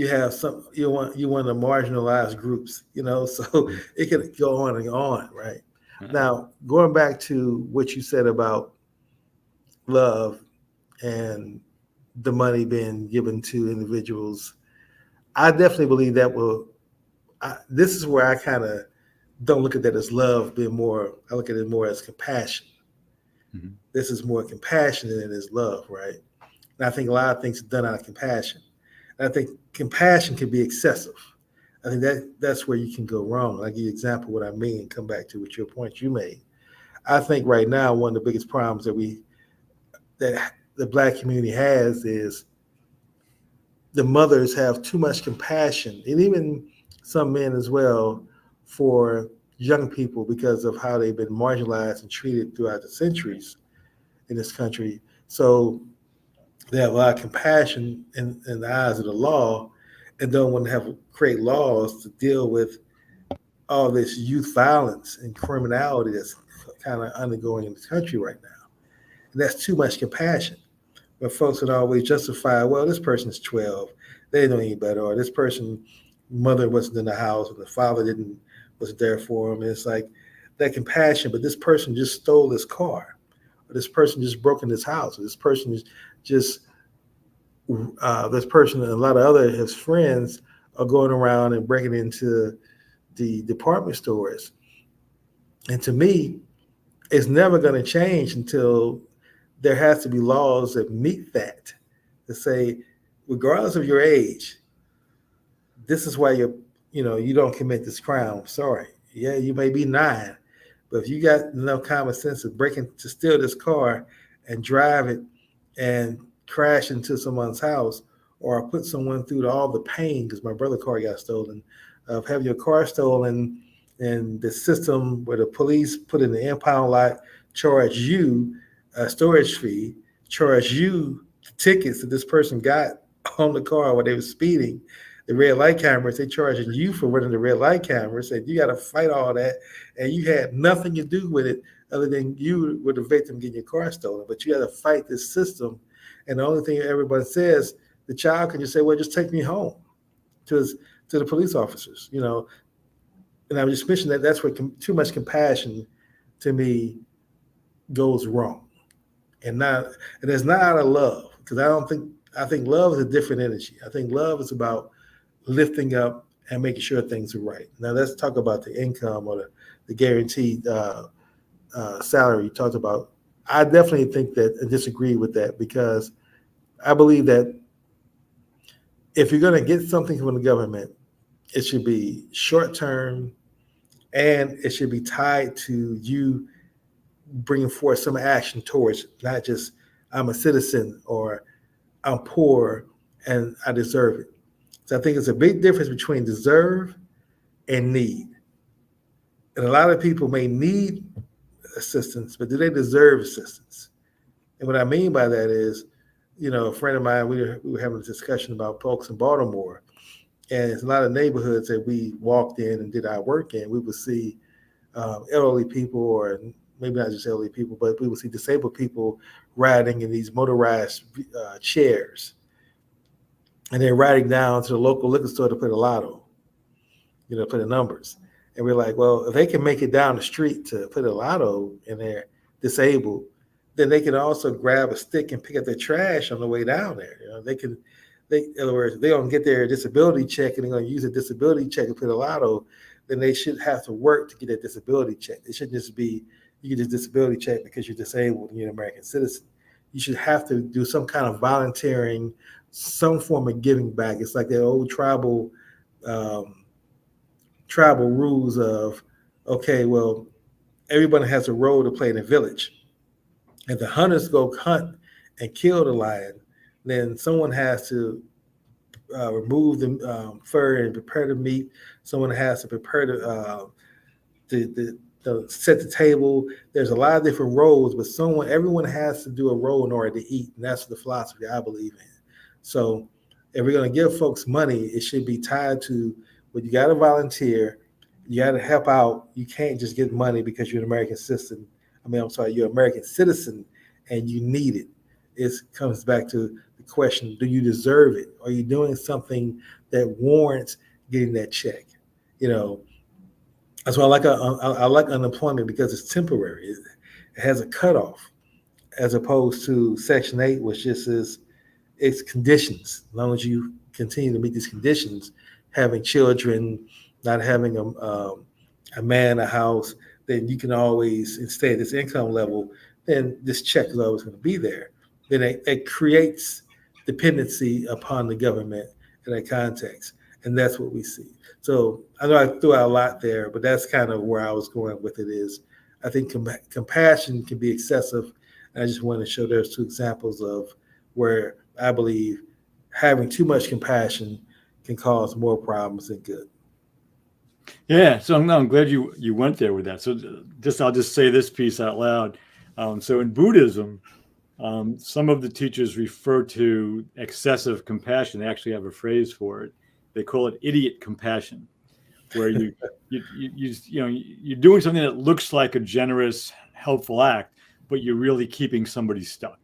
have you're one of the marginalized groups, so it could go on and on, right? Mm-hmm. Now, going back to what you said about love and the money being given to individuals, I definitely believe that this is where I kind of don't look at that as love being more, I look at it more as compassion. Mm-hmm. This is more compassion than it is love, right? And I think a lot of things are done out of compassion. And I think compassion can be excessive. I think that's where you can go wrong. I'll give you an example of what I mean and come back to what your point you made. I think right now one of the biggest problems that the Black community has is the mothers have too much compassion, and even some men as well, for young people because of how they've been marginalized and treated throughout the centuries in this country. So they have a lot of compassion in the eyes of the law and don't want to create laws to deal with all this youth violence and criminality that's kind of undergoing in the country right now. And that's too much compassion. But folks would always justify, well, this person's 12, they know any better, or this person, mother wasn't in the house, or the father wasn't there for him. And it's like that compassion, but this person just stole this car, or this person just broke in his house, or this person is just, this person and a lot of his friends are going around and breaking into the department stores. And to me, it's never going to change until there has to be laws that meet that, to say, regardless of your age, this is why you don't commit this crime. I'm sorry. Yeah, you may be 9, but if you got enough common sense to steal this car and drive it and crash into someone's house, or put someone through all the pain, because my brother's car got stolen, of having your car stolen, and the system where the police put in the impound lot, charge you a storage fee, charge you the tickets that this person got on the car while they were speeding, the red light cameras, they charging you for running the red light cameras, and you got to fight all that, and you had nothing to do with it other than you were the victim getting your car stolen, but you got to fight this system. And the only thing everybody says, the child can just say, well, just take me home to the police officers, And I'm just mentioning that's where too much compassion to me goes wrong. And it's not out of love, because I think love is a different energy. I think love is about lifting up and making sure things are right. Now let's talk about the income or the guaranteed salary you talked about. I definitely think that I disagree with that because I believe that if you're going to get something from the government, it should be short term and it should be tied to you bringing forth some action towards it, not just I'm a citizen or I'm poor and I deserve it. So I think it's a big difference between deserve and need. And a lot of people may need assistance, but do they deserve assistance? And what I mean by that is, a friend of mine, we were having a discussion about folks in Baltimore. And it's a lot of neighborhoods that we walked in and did our work in. We would see elderly people, or maybe not just elderly people, but we would see disabled people riding in these motorized chairs. And they're riding down to the local liquor store to play the lotto, play the numbers. And we're like, well, if they can make it down the street to play the lotto and they're disabled, then they can also grab a stick and pick up their trash on the way down there. In other words, if they don't get their disability check and they're going to use a disability check to play the lotto, then they should have to work to get a disability check. It shouldn't just be you get this disability check because you're disabled and you're an American citizen. You should have to do some kind of volunteering, some form of giving back. It's like the old tribal rules of, okay, well, everybody has a role to play in a village. If the hunters go hunt and kill the lion, then someone has to remove the fur and prepare the meat. Someone has to prepare the set the table. There's a lot of different roles, but everyone has to do a role in order to eat, and that's the philosophy I believe in. So, if we're going to give folks money, it should be tied to, well, you got to volunteer, you got to help out. You can't just get money because you're an American citizen. You're an American citizen and you need it. It comes back to the question, do you deserve it? Are you doing something that warrants getting that check? That's why I like unemployment, because it's temporary. It has a cutoff, as opposed to Section 8, which just is it's conditions. As long as you continue to meet these conditions, having children, not having a man, a house, then you can always stay at this income level, then this check is always going to be there. Then it creates dependency upon the government in that context. And that's what we see. So I know I threw out a lot there, but that's kind of where I was going with it is I think compassion can be excessive. And I just want to show there's two examples of where I believe having too much compassion can cause more problems than good. Yeah, so I'm glad you went there with that. So I'll just say this piece out loud. So in Buddhism, some of the teachers refer to excessive compassion. They actually have a phrase for it. They call it idiot compassion, where you're doing something that looks like a generous, helpful act, but you're really keeping somebody stuck.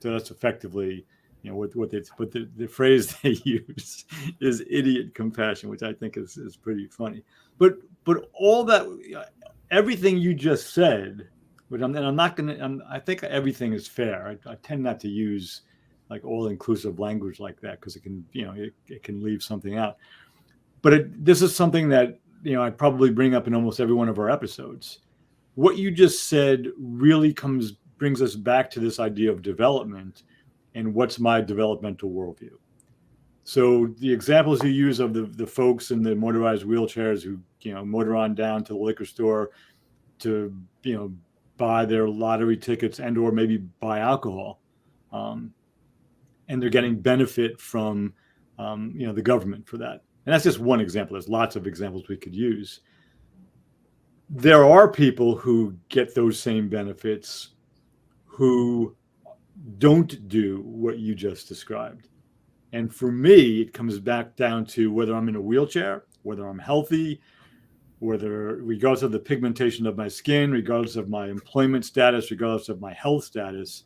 So that's effectively, the phrase they use is idiot compassion, which I think is pretty funny. But all that, everything you just said, which I think everything is fair. I tend not to use like all-inclusive language like that because it can, it can leave something out. But this is something that, I probably bring up in almost every one of our episodes. What you just said really brings us back to this idea of development and what's my developmental worldview. So the examples you use of the folks in the motorized wheelchairs who, motor on down to the liquor store to, buy their lottery tickets and or maybe buy alcohol, and they're getting benefit from, the government for that. And that's just one example. There's lots of examples we could use. There are people who get those same benefits who don't do what you just described. And for me, it comes back down to whether I'm in a wheelchair, whether I'm healthy, regardless of the pigmentation of my skin, regardless of my employment status, regardless of my health status,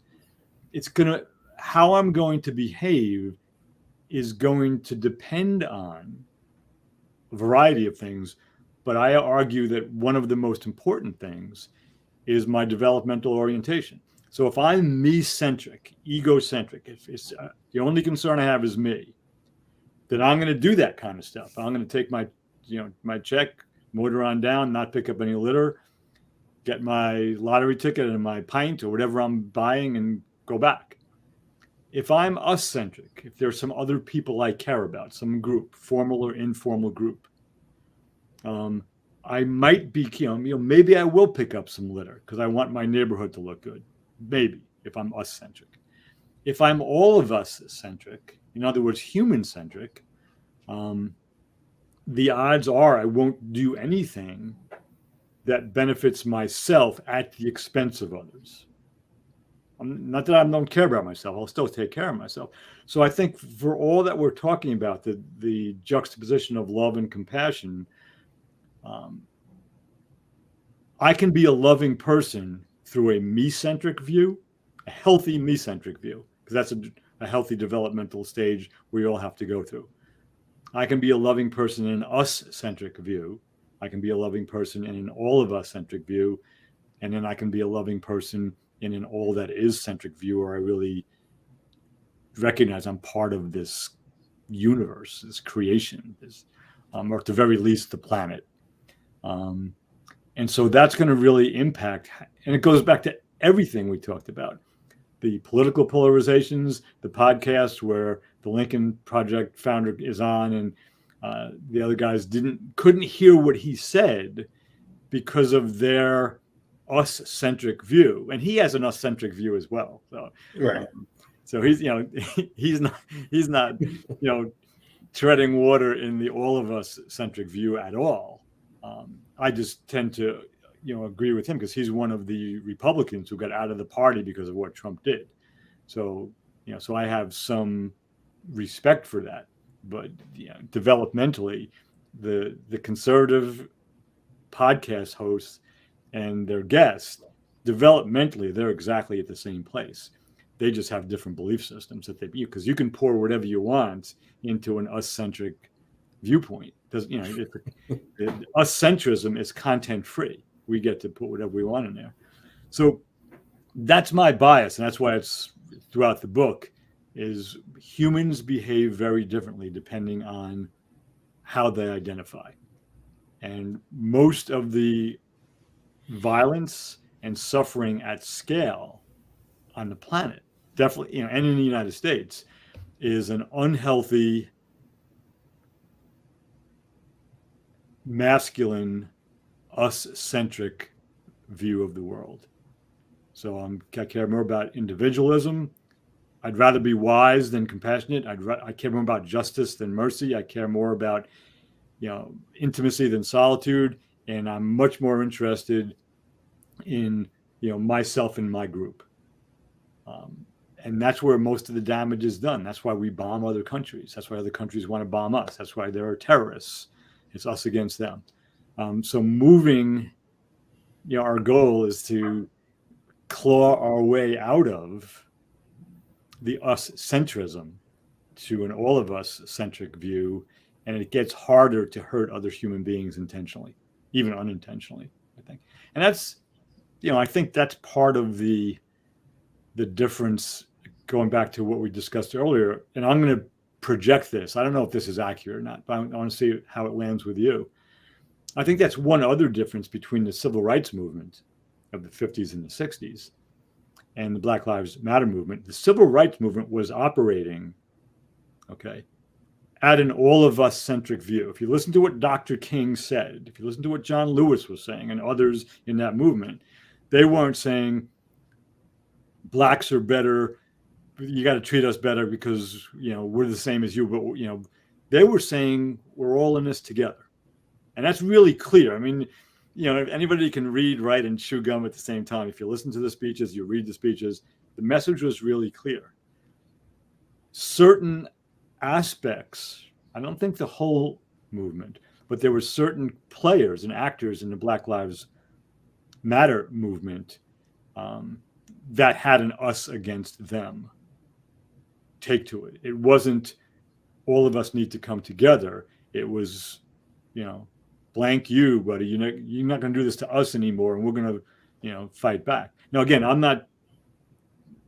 how I'm going to behave is going to depend on a variety of things. But I argue that one of the most important things is my developmental orientation. So if I'm me-centric, egocentric, if it's the only concern I have is me, then I'm going to do that kind of stuff. I'm going to take my check, motor on down, not pick up any litter, get my lottery ticket and my pint or whatever I'm buying and go back. If I'm us-centric, if there's some other people I care about, some group, formal or informal group, I might be, maybe I will pick up some litter because I want my neighborhood to look good. Maybe, if I'm us-centric. If I'm all of us-centric, in other words, human-centric, the odds are I won't do anything that benefits myself at the expense of others. Not that I don't care about myself, I'll still take care of myself. So I think for all that we're talking about, the juxtaposition of love and compassion, I can be a loving person through a me-centric view, a healthy me-centric view, because that's a healthy developmental stage we all have to go through. I can be a loving person in an us-centric view. I can be a loving person in an all of us-centric view. And then I can be a loving person in an all that is centric view, where I really recognize I'm part of this universe, this creation, or at the very least, the planet. And so that's going to really impact, and it goes back to everything we talked about. The political polarizations, the podcast where the Lincoln Project founder is on, and the other guys couldn't hear what he said because of their us-centric view, and he has an us-centric view as well. So, Right. So he's he's not treading water in the all of us centric view at all. I just tend to agree with him because he's one of the Republicans who got out of the party because of what Trump did. So so I have some respect for that. But developmentally, the conservative podcast hosts and their guests, developmentally, they're exactly at the same place. They just have different belief systems that because you can pour whatever you want into an us-centric viewpoint. Us-centrism is content free. We get to put whatever we want in there. So that's my bias, and that's why it's throughout the book. Is humans behave very differently depending on how they identify. And most of the violence and suffering at scale on the planet, definitely, and in the United States, is an unhealthy, masculine, us-centric view of the world. So I care more about individualism. I'd rather be wise than compassionate. I care more about justice than mercy. I care more about, intimacy than solitude. And I'm much more interested in, myself and my group. And that's where most of the damage is done. That's why we bomb other countries. That's why other countries want to bomb us. That's why there are terrorists. It's us against them. So moving, our goal is to claw our way out of the us-centrism to an all of us centric view, and it gets harder to hurt other human beings intentionally, even unintentionally, I think. And that's, I think that's part of the difference, going back to what we discussed earlier. And I'm going to project this. I don't know if this is accurate or not, but I want to see how it lands with you. I think that's one other difference between the civil rights movement of the 50s and the 60s and the Black Lives Matter movement. The civil rights movement was operating, at an all of us centric view. If you listen to what Dr. King said, if you listen to what John Lewis was saying and others in that movement, they weren't saying blacks are better, you got to treat us better because, we're the same as you, but, they were saying we're all in this together. And that's really clear. I mean, if anybody can read, write, and chew gum at the same time, if you listen to the speeches, you read the speeches, the message was really clear. Certain aspects, I don't think the whole movement, but there were certain players and actors in the Black Lives Matter movement that had an us against them take to it. It wasn't all of us need to come together. It was, blank you, buddy. You're not going to do this to us anymore, and we're going to, fight back. Now, again, I'm not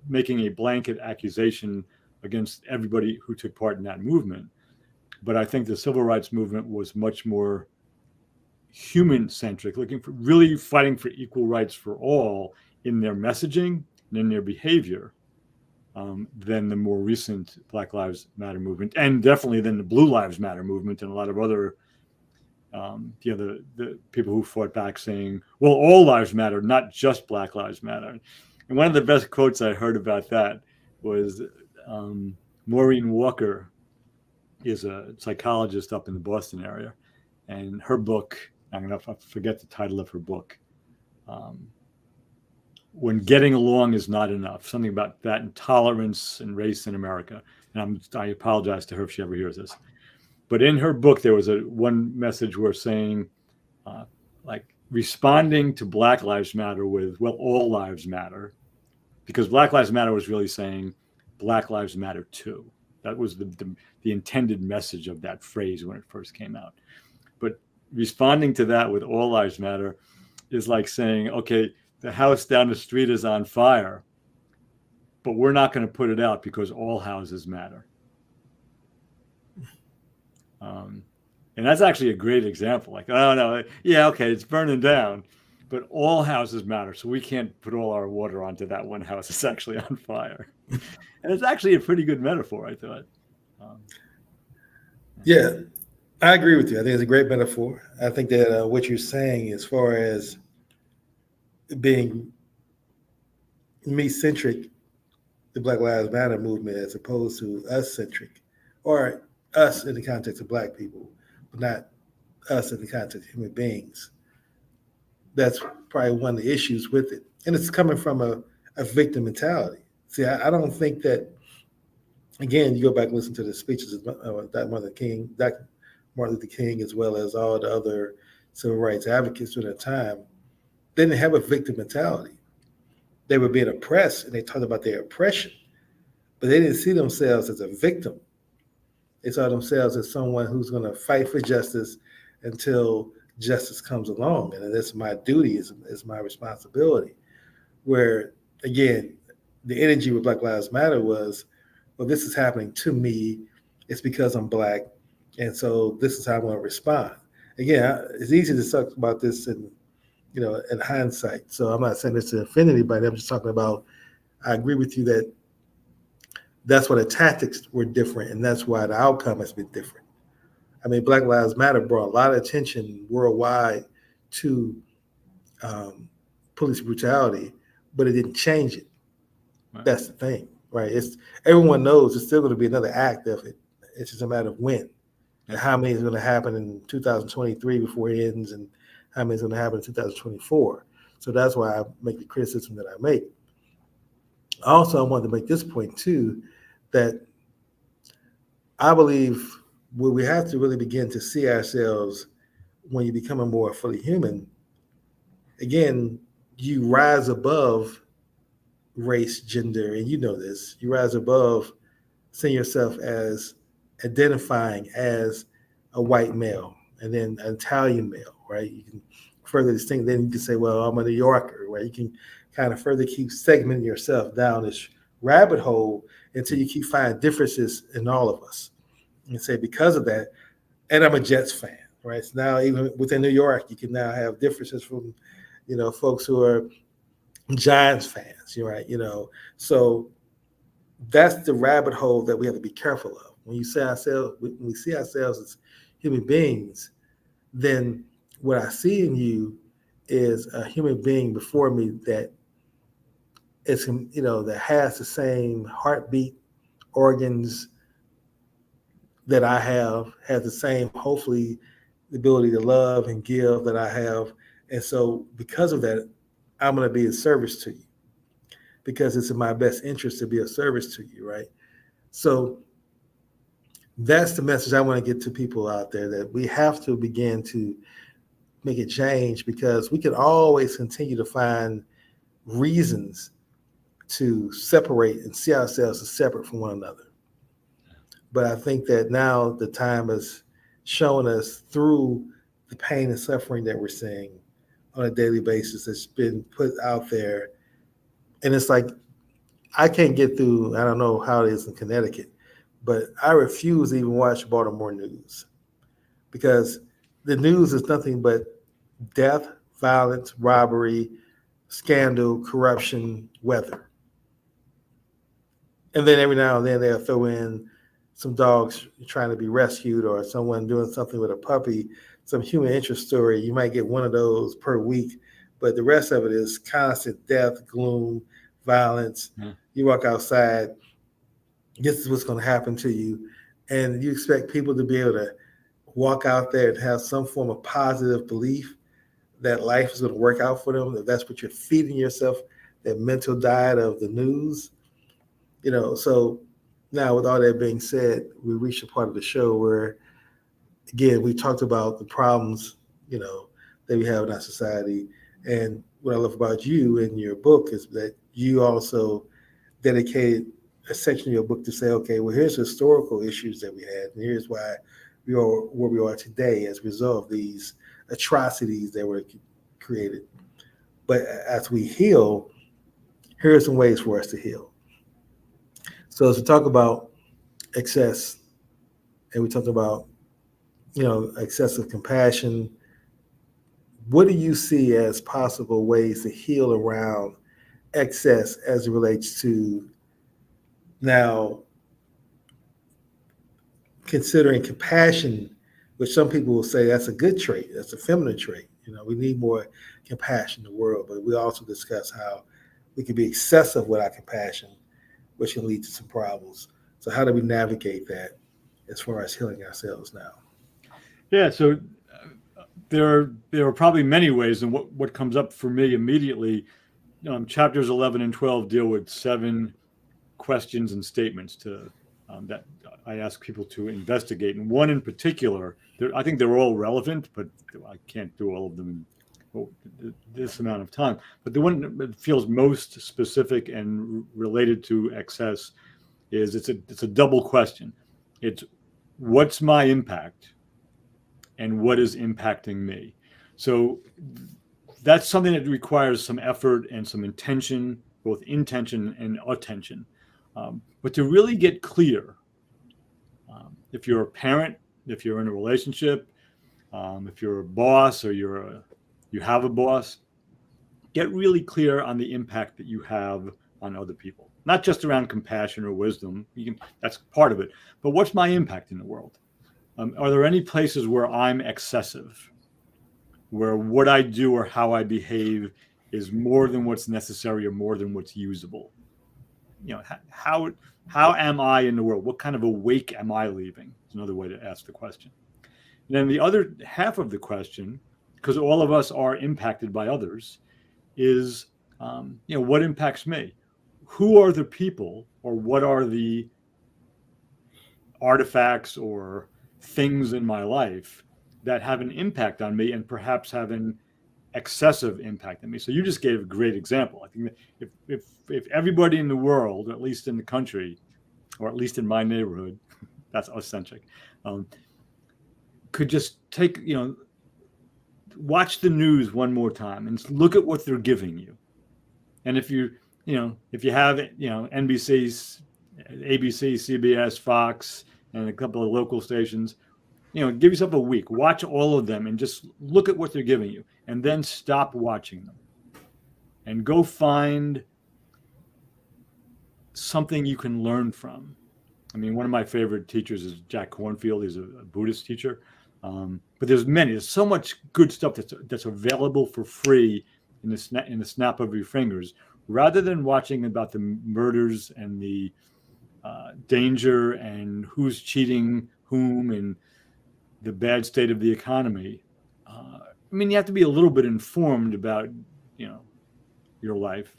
making a blanket accusation against everybody who took part in that movement, But I think the civil rights movement was much more human-centric, looking for really fighting for equal rights for all in their messaging and in their behavior, than the more recent Black Lives Matter movement, and definitely than the Blue Lives Matter movement and a lot of other, the people who fought back saying, well, all lives matter, not just Black Lives Matter. And one of the best quotes I heard about that was Maureen Walker is a psychologist up in the Boston area, and her book, I'm going to forget the title of her book, When Getting Along Is Not Enough, something about that and tolerance and race in America. And I apologize to her if she ever hears this. But in her book, there was one message where saying, like responding to Black Lives Matter with, well, all lives matter, because Black Lives Matter was really saying Black Lives Matter too. That was the intended message of that phrase when it first came out. But responding to that with all lives matter is like saying, okay, the house down the street is on fire, but we're not going to put it out because all houses matter. And that's actually a great example. Like, oh no, yeah, okay, it's burning down, but all houses matter, so we can't put all our water onto that one house that's actually on fire. And it's actually a pretty good metaphor, I thought. Yeah, I agree with you. I think it's a great metaphor. I think that what you're saying, as far as being me-centric, the Black Lives Matter movement, as opposed to us-centric, or us in the context of Black people, but not us in the context of human beings. That's probably one of the issues with it. And it's coming from a victim mentality. See, I don't think that, again, you go back and listen to the speeches of Dr. Martin Luther King, as well as all the other civil rights advocates during that time, they didn't have a victim mentality. They were being oppressed, and they talked about their oppression, but they didn't see themselves as a victim. They saw themselves as someone who's going to fight for justice until justice comes along, and that's my duty, is my responsibility. Where, again, the energy with Black Lives Matter was, well, this is happening to me. It's because I'm Black, and so this is how I'm going to respond. Again, it's easy to talk about this in hindsight. So I'm not saying this to offend anybody. I'm just talking about, I agree with you that that's why the tactics were different, and that's why the outcome has been different. I mean, Black Lives Matter brought a lot of attention worldwide to police brutality, but it didn't change it. Right. That's the thing, right? Everyone knows it's still going to be another act of it. It's just a matter of when and how many is going to happen in 2023 before it ends, and how many is going to happen in 2024. So that's why I make the criticism that I make. Also, I wanted to make this point too, that I believe where we have to really begin to see ourselves when you become a more fully human, again, you rise above race, gender, and you know this, you rise above seeing yourself as identifying as a white male and then an Italian male, right? You can further distinct, then you can say, well, I'm a New Yorker, right? You can kind of further keep segmenting yourself down this rabbit hole until you keep finding differences in all of us. And say, because of that, and I'm a Jets fan, right? So now even within New York, you can now have differences from, folks who are Giants fans, right? So that's the rabbit hole that we have to be careful of. When we see ourselves as human beings, then what I see in you is a human being before me that is, that has the same heartbeat, organs that I have, has the same, hopefully, the ability to love and give that I have. And so because of that, I'm going to be of service to you, because it's in my best interest to be of service to you, right? So that's the message I want to get to people out there, that we have to begin to make a change, because we can always continue to find reasons to separate and see ourselves as separate from one another. But I think that now the time has shown us, through the pain and suffering that we're seeing on a daily basis that's been put out there. And it's like, I can't get through, I don't know how it is in Connecticut, but I refuse to even watch Baltimore news because the news is nothing but death, violence, robbery, scandal, corruption, weather. And then every now and then they'll throw in some dogs trying to be rescued or someone doing something with a puppy, some human interest story. You might get one of those per week, but the rest of it is constant death, gloom, violence. Yeah. You walk outside, this is what's going to happen to you. And you expect people to be able to walk out there and have some form of positive belief that life is going to work out for them, if that's what you're feeding yourself, that mental diet of the news. So now with all that being said, we reached a part of the show where, again, we talked about the problems, that we have in our society. And what I love about you in your book is that you also dedicated a section of your book to say, okay, well, here's historical issues that we had, and here's why we are where we are today as a result of these atrocities that were created. But as we heal, here are some ways for us to heal. So as we talk about excess, and we talk about, excessive compassion, what do you see as possible ways to heal around excess as it relates to now considering compassion, which some people will say that's a good trait, that's a feminine trait. We need more compassion in the world, but we also discuss how we can be excessive with our compassion, which can lead to some problems. So how do we navigate that as far as healing ourselves now? Yeah, so there are probably many ways, and what comes up for me immediately, chapters 11 and 12 deal with 7 questions and statements that I ask people to investigate. And one in particular, I think they're all relevant, but I can't do all of them in this amount of time. But the one that feels most specific and related to excess is it's a double question. It's what's my impact and what is impacting me? So that's something that requires some effort and some intention, both intention and attention. But to really get clear, if you're a parent, if you're in a relationship, if you're a boss or you have a boss, get really clear on the impact that you have on other people. Not just around compassion or wisdom. That's part of it. But what's my impact in the world? Are there any places where I'm excessive, where what I do or how I behave is more than what's necessary or more than what's usable? How am I in the world? What kind of a wake am I leaving? Is another way to ask the question. And then the other half of the question, because all of us are impacted by others, is what impacts me? Who are the people, or what are the artifacts or things in my life that have an impact on me and perhaps have an excessive impact on me? So you just gave a great example. I think that if everybody in the world, or at least in the country, or at least in my neighborhood, that's us-centric, could just watch the news one more time and look at what they're giving you. And if you have NBC, ABC, CBS, Fox, and a couple of local stations, give yourself a week, watch all of them and just look at what they're giving you, and then stop watching them and go find something you can learn from. I mean, one of my favorite teachers is Jack Kornfield. He's a Buddhist teacher. But there's so much good stuff that's available for free in the snap of your fingers, rather than watching about the murders and the danger and who's cheating whom and the bad state of the economy. You have to be a little bit informed about your life,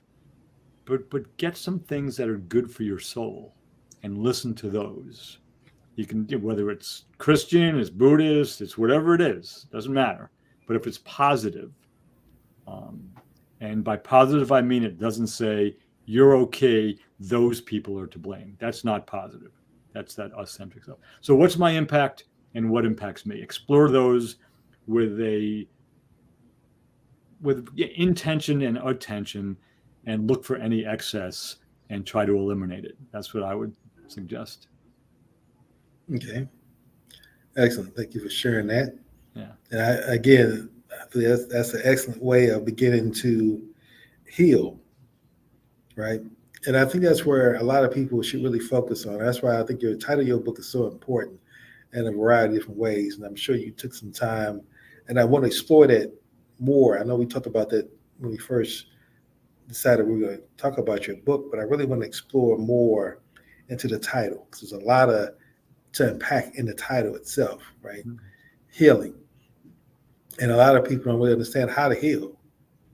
but get some things that are good for your soul and listen to those. You can, whether it's Christian, it's Buddhist, it's whatever it is, doesn't matter. But if it's positive, and by positive I mean it doesn't say you're okay, those people are to blame. That's not positive. That's that us-centric stuff. So what's my impact and what impacts me? Explore those with intention and attention, and look for any excess and try to eliminate it. That's what I would suggest. Okay, excellent. Thank you for sharing that. Yeah. And again, I think that's an excellent way of beginning to heal, right? And I think that's where a lot of people should really focus on. That's why I think your title of your book is so important in a variety of different ways. And I'm sure you took some time, and I want to explore that more. I know we talked about that when we first decided we were going to talk about your book, but I really want to explore more into the title because there's a lot of to unpack in the title itself, right? Healing. And a lot of people don't really understand how to heal.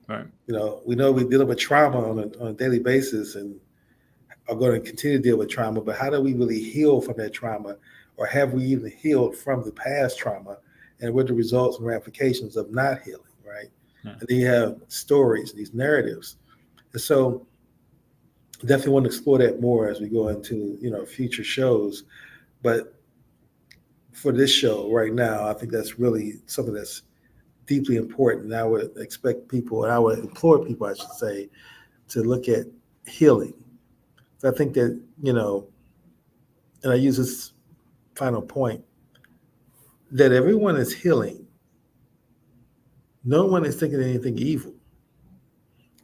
Right. We know we deal with trauma on a daily basis and are going to continue to deal with trauma, but how do we really heal from that trauma? Or have we even healed from the past trauma? And what are the results and ramifications of not healing, right? Yeah. And then you have stories, these narratives. And so definitely want to explore that more as we go into, future shows. But for this show right now, I think that's really something that's deeply important. And I would expect people, and I would implore people, I should say, to look at healing. So I think that, and I use this final point, that everyone is healing. No one is thinking anything evil.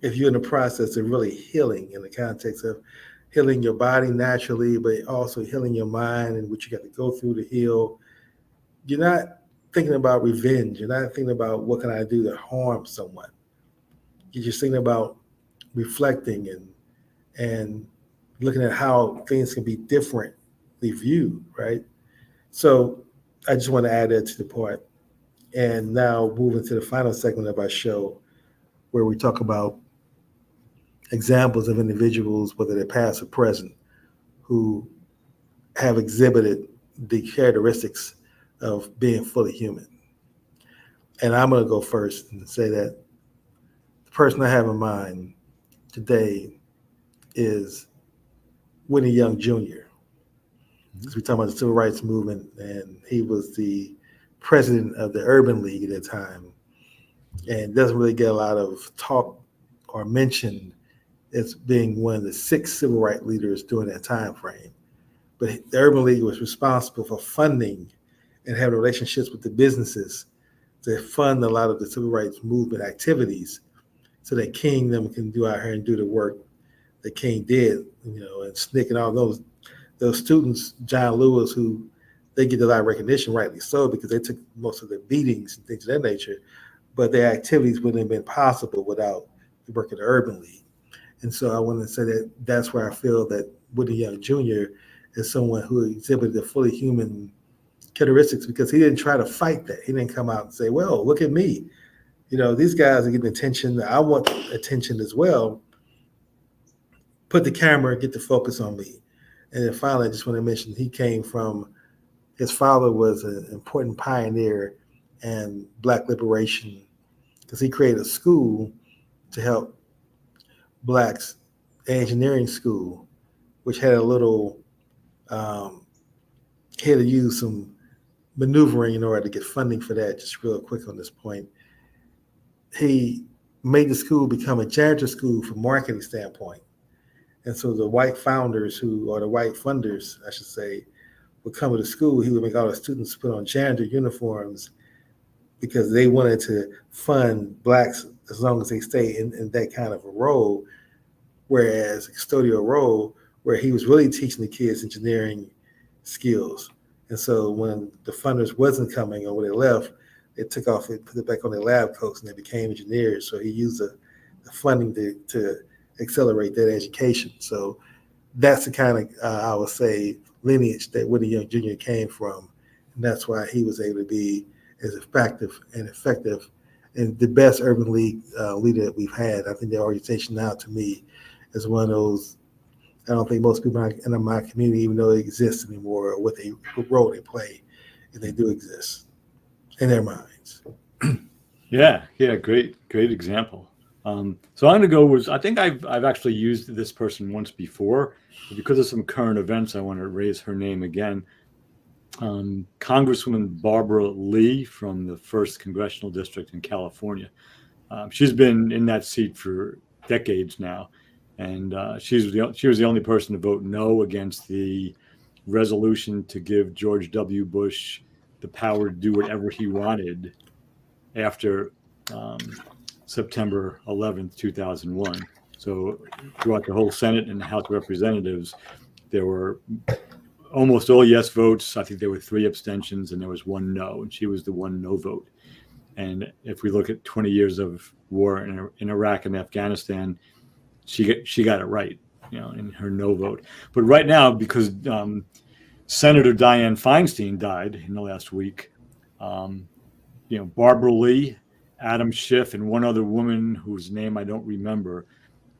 If you're in the process of really healing in the context of healing your body naturally, but also healing your mind and what you got to go through to heal, you're not thinking about revenge. You're not thinking about what can I do to harm someone. You're just thinking about reflecting and looking at how things can be differently viewed, right? So I just want to add that to the point. And now moving to the final segment of our show, where we talk about examples of individuals, whether they're past or present, who have exhibited the characteristics of being fully human. And I'm going to go first and say that the person I have in mind today is Whitney Young Jr. Because we're talking about the civil rights movement, and he was the president of the Urban League at the time, and doesn't really get a lot of talk or mention as being one of the 6 civil rights leaders during that time frame. But the Urban League was responsible for funding and having relationships with the businesses to fund a lot of the civil rights movement activities so that King them can do out here and do the work that King did, and SNCC and all those students, John Lewis, who they get a lot of recognition, rightly so, because they took most of the beatings and things of that nature, but their activities wouldn't have been possible without the work of the Urban League. And so I want to say that that's where I feel that Whitney Young Jr. is someone who exhibited the fully human characteristics because he didn't try to fight that. He didn't come out and say, well, look at me. These guys are getting attention. I want attention as well. Put the camera, get the focus on me. And then finally, I just want to mention his father was an important pioneer in Black liberation because he created a school to help Blacks, engineering school, which had a little, he had to use some maneuvering in order to get funding for that. Just real quick on this point. He made the school become a janitor school from a marketing standpoint. And so the white founders or the white funders, I should say, would come to the school. He would make all the students put on janitor uniforms because they wanted to fund Blacks as long as they stay in that kind of a role, whereas a custodial role where he was really teaching the kids engineering skills. And so when the funders wasn't coming or when they left, they took off and put it back on their lab coats and they became engineers. So he used the funding to accelerate that education. So that's the kind of, I would say, lineage that Whitney Young Jr. came from. And that's why he was able to be as effective and the best Urban League leader that we've had. I think the organization now, to me, is one of those, I don't think most people in my community even know they exist anymore or what role they play, if they do exist in their minds. Yeah, great example. So I'm going to go with, I think I've actually used this person once before, but because of some current events, I want to raise her name again. Congresswoman Barbara Lee from the 1st Congressional District in California. She's been in that seat for decades now, and she was the only person to vote no against the resolution to give George W. Bush the power to do whatever he wanted after September 11th, 2001. So throughout the whole Senate and the House of Representatives, there were almost all yes votes. I think there were 3 abstentions and there was 1 no, and she was the 1 no vote. And if we look at 20 years of war in Iraq and Afghanistan, she got it right, in her no vote. But right now, because Senator Dianne Feinstein died in the last week, Barbara Lee, Adam Schiff, and one other woman whose name I don't remember,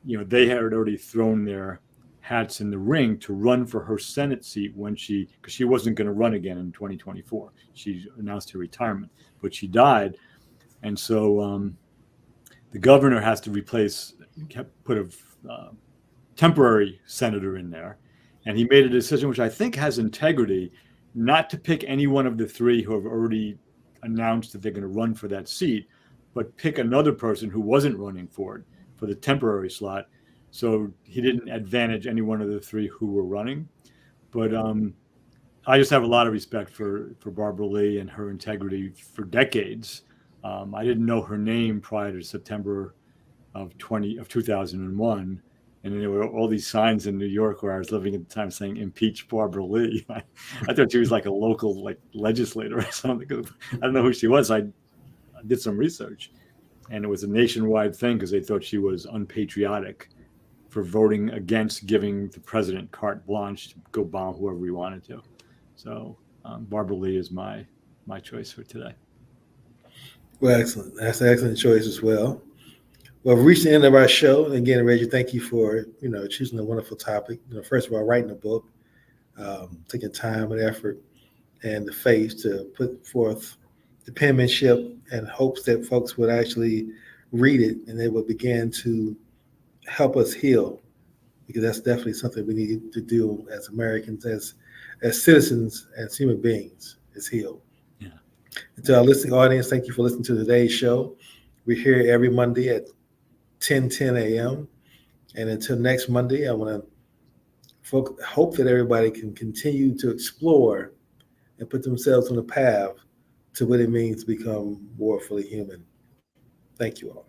they had already thrown their hats in the ring to run for her Senate seat because she wasn't going to run again in 2024. She announced her retirement, but she died. And so the governor has to put a temporary senator in there. And he made a decision, which I think has integrity, not to pick any one of the 3 who have already announced that they're going to run for that seat, but pick another person who wasn't running for it for the temporary slot. So he didn't advantage any one of the 3 who were running. But I just have a lot of respect for Barbara Lee and her integrity for decades. I didn't know her name prior to September of 2001. And then there were all these signs in New York where I was living at the time saying "Impeach Barbara Lee." I thought she was like a local legislator or something. I don't know who she was. I did some research, and it was a nationwide thing because they thought she was unpatriotic for voting against giving the president carte blanche to go bomb whoever we wanted to. So Barbara Lee is my choice for today. Well, excellent. That's an excellent choice as well. Well, we've reached the end of our show. And again, Reggie, thank you for, choosing a wonderful topic. First of all, writing a book, taking time and effort and the faith to put forth the penmanship and hopes that folks would actually read it and they would begin to help us heal, because that's definitely something we need to do as Americans, as citizens, as human beings, is heal. Yeah. And to our listening audience, thank you for listening to today's show. We're here every Monday at 10 a.m. And until next Monday, I want to hope that everybody can continue to explore and put themselves on a path to what it means to become more fully human. Thank you all.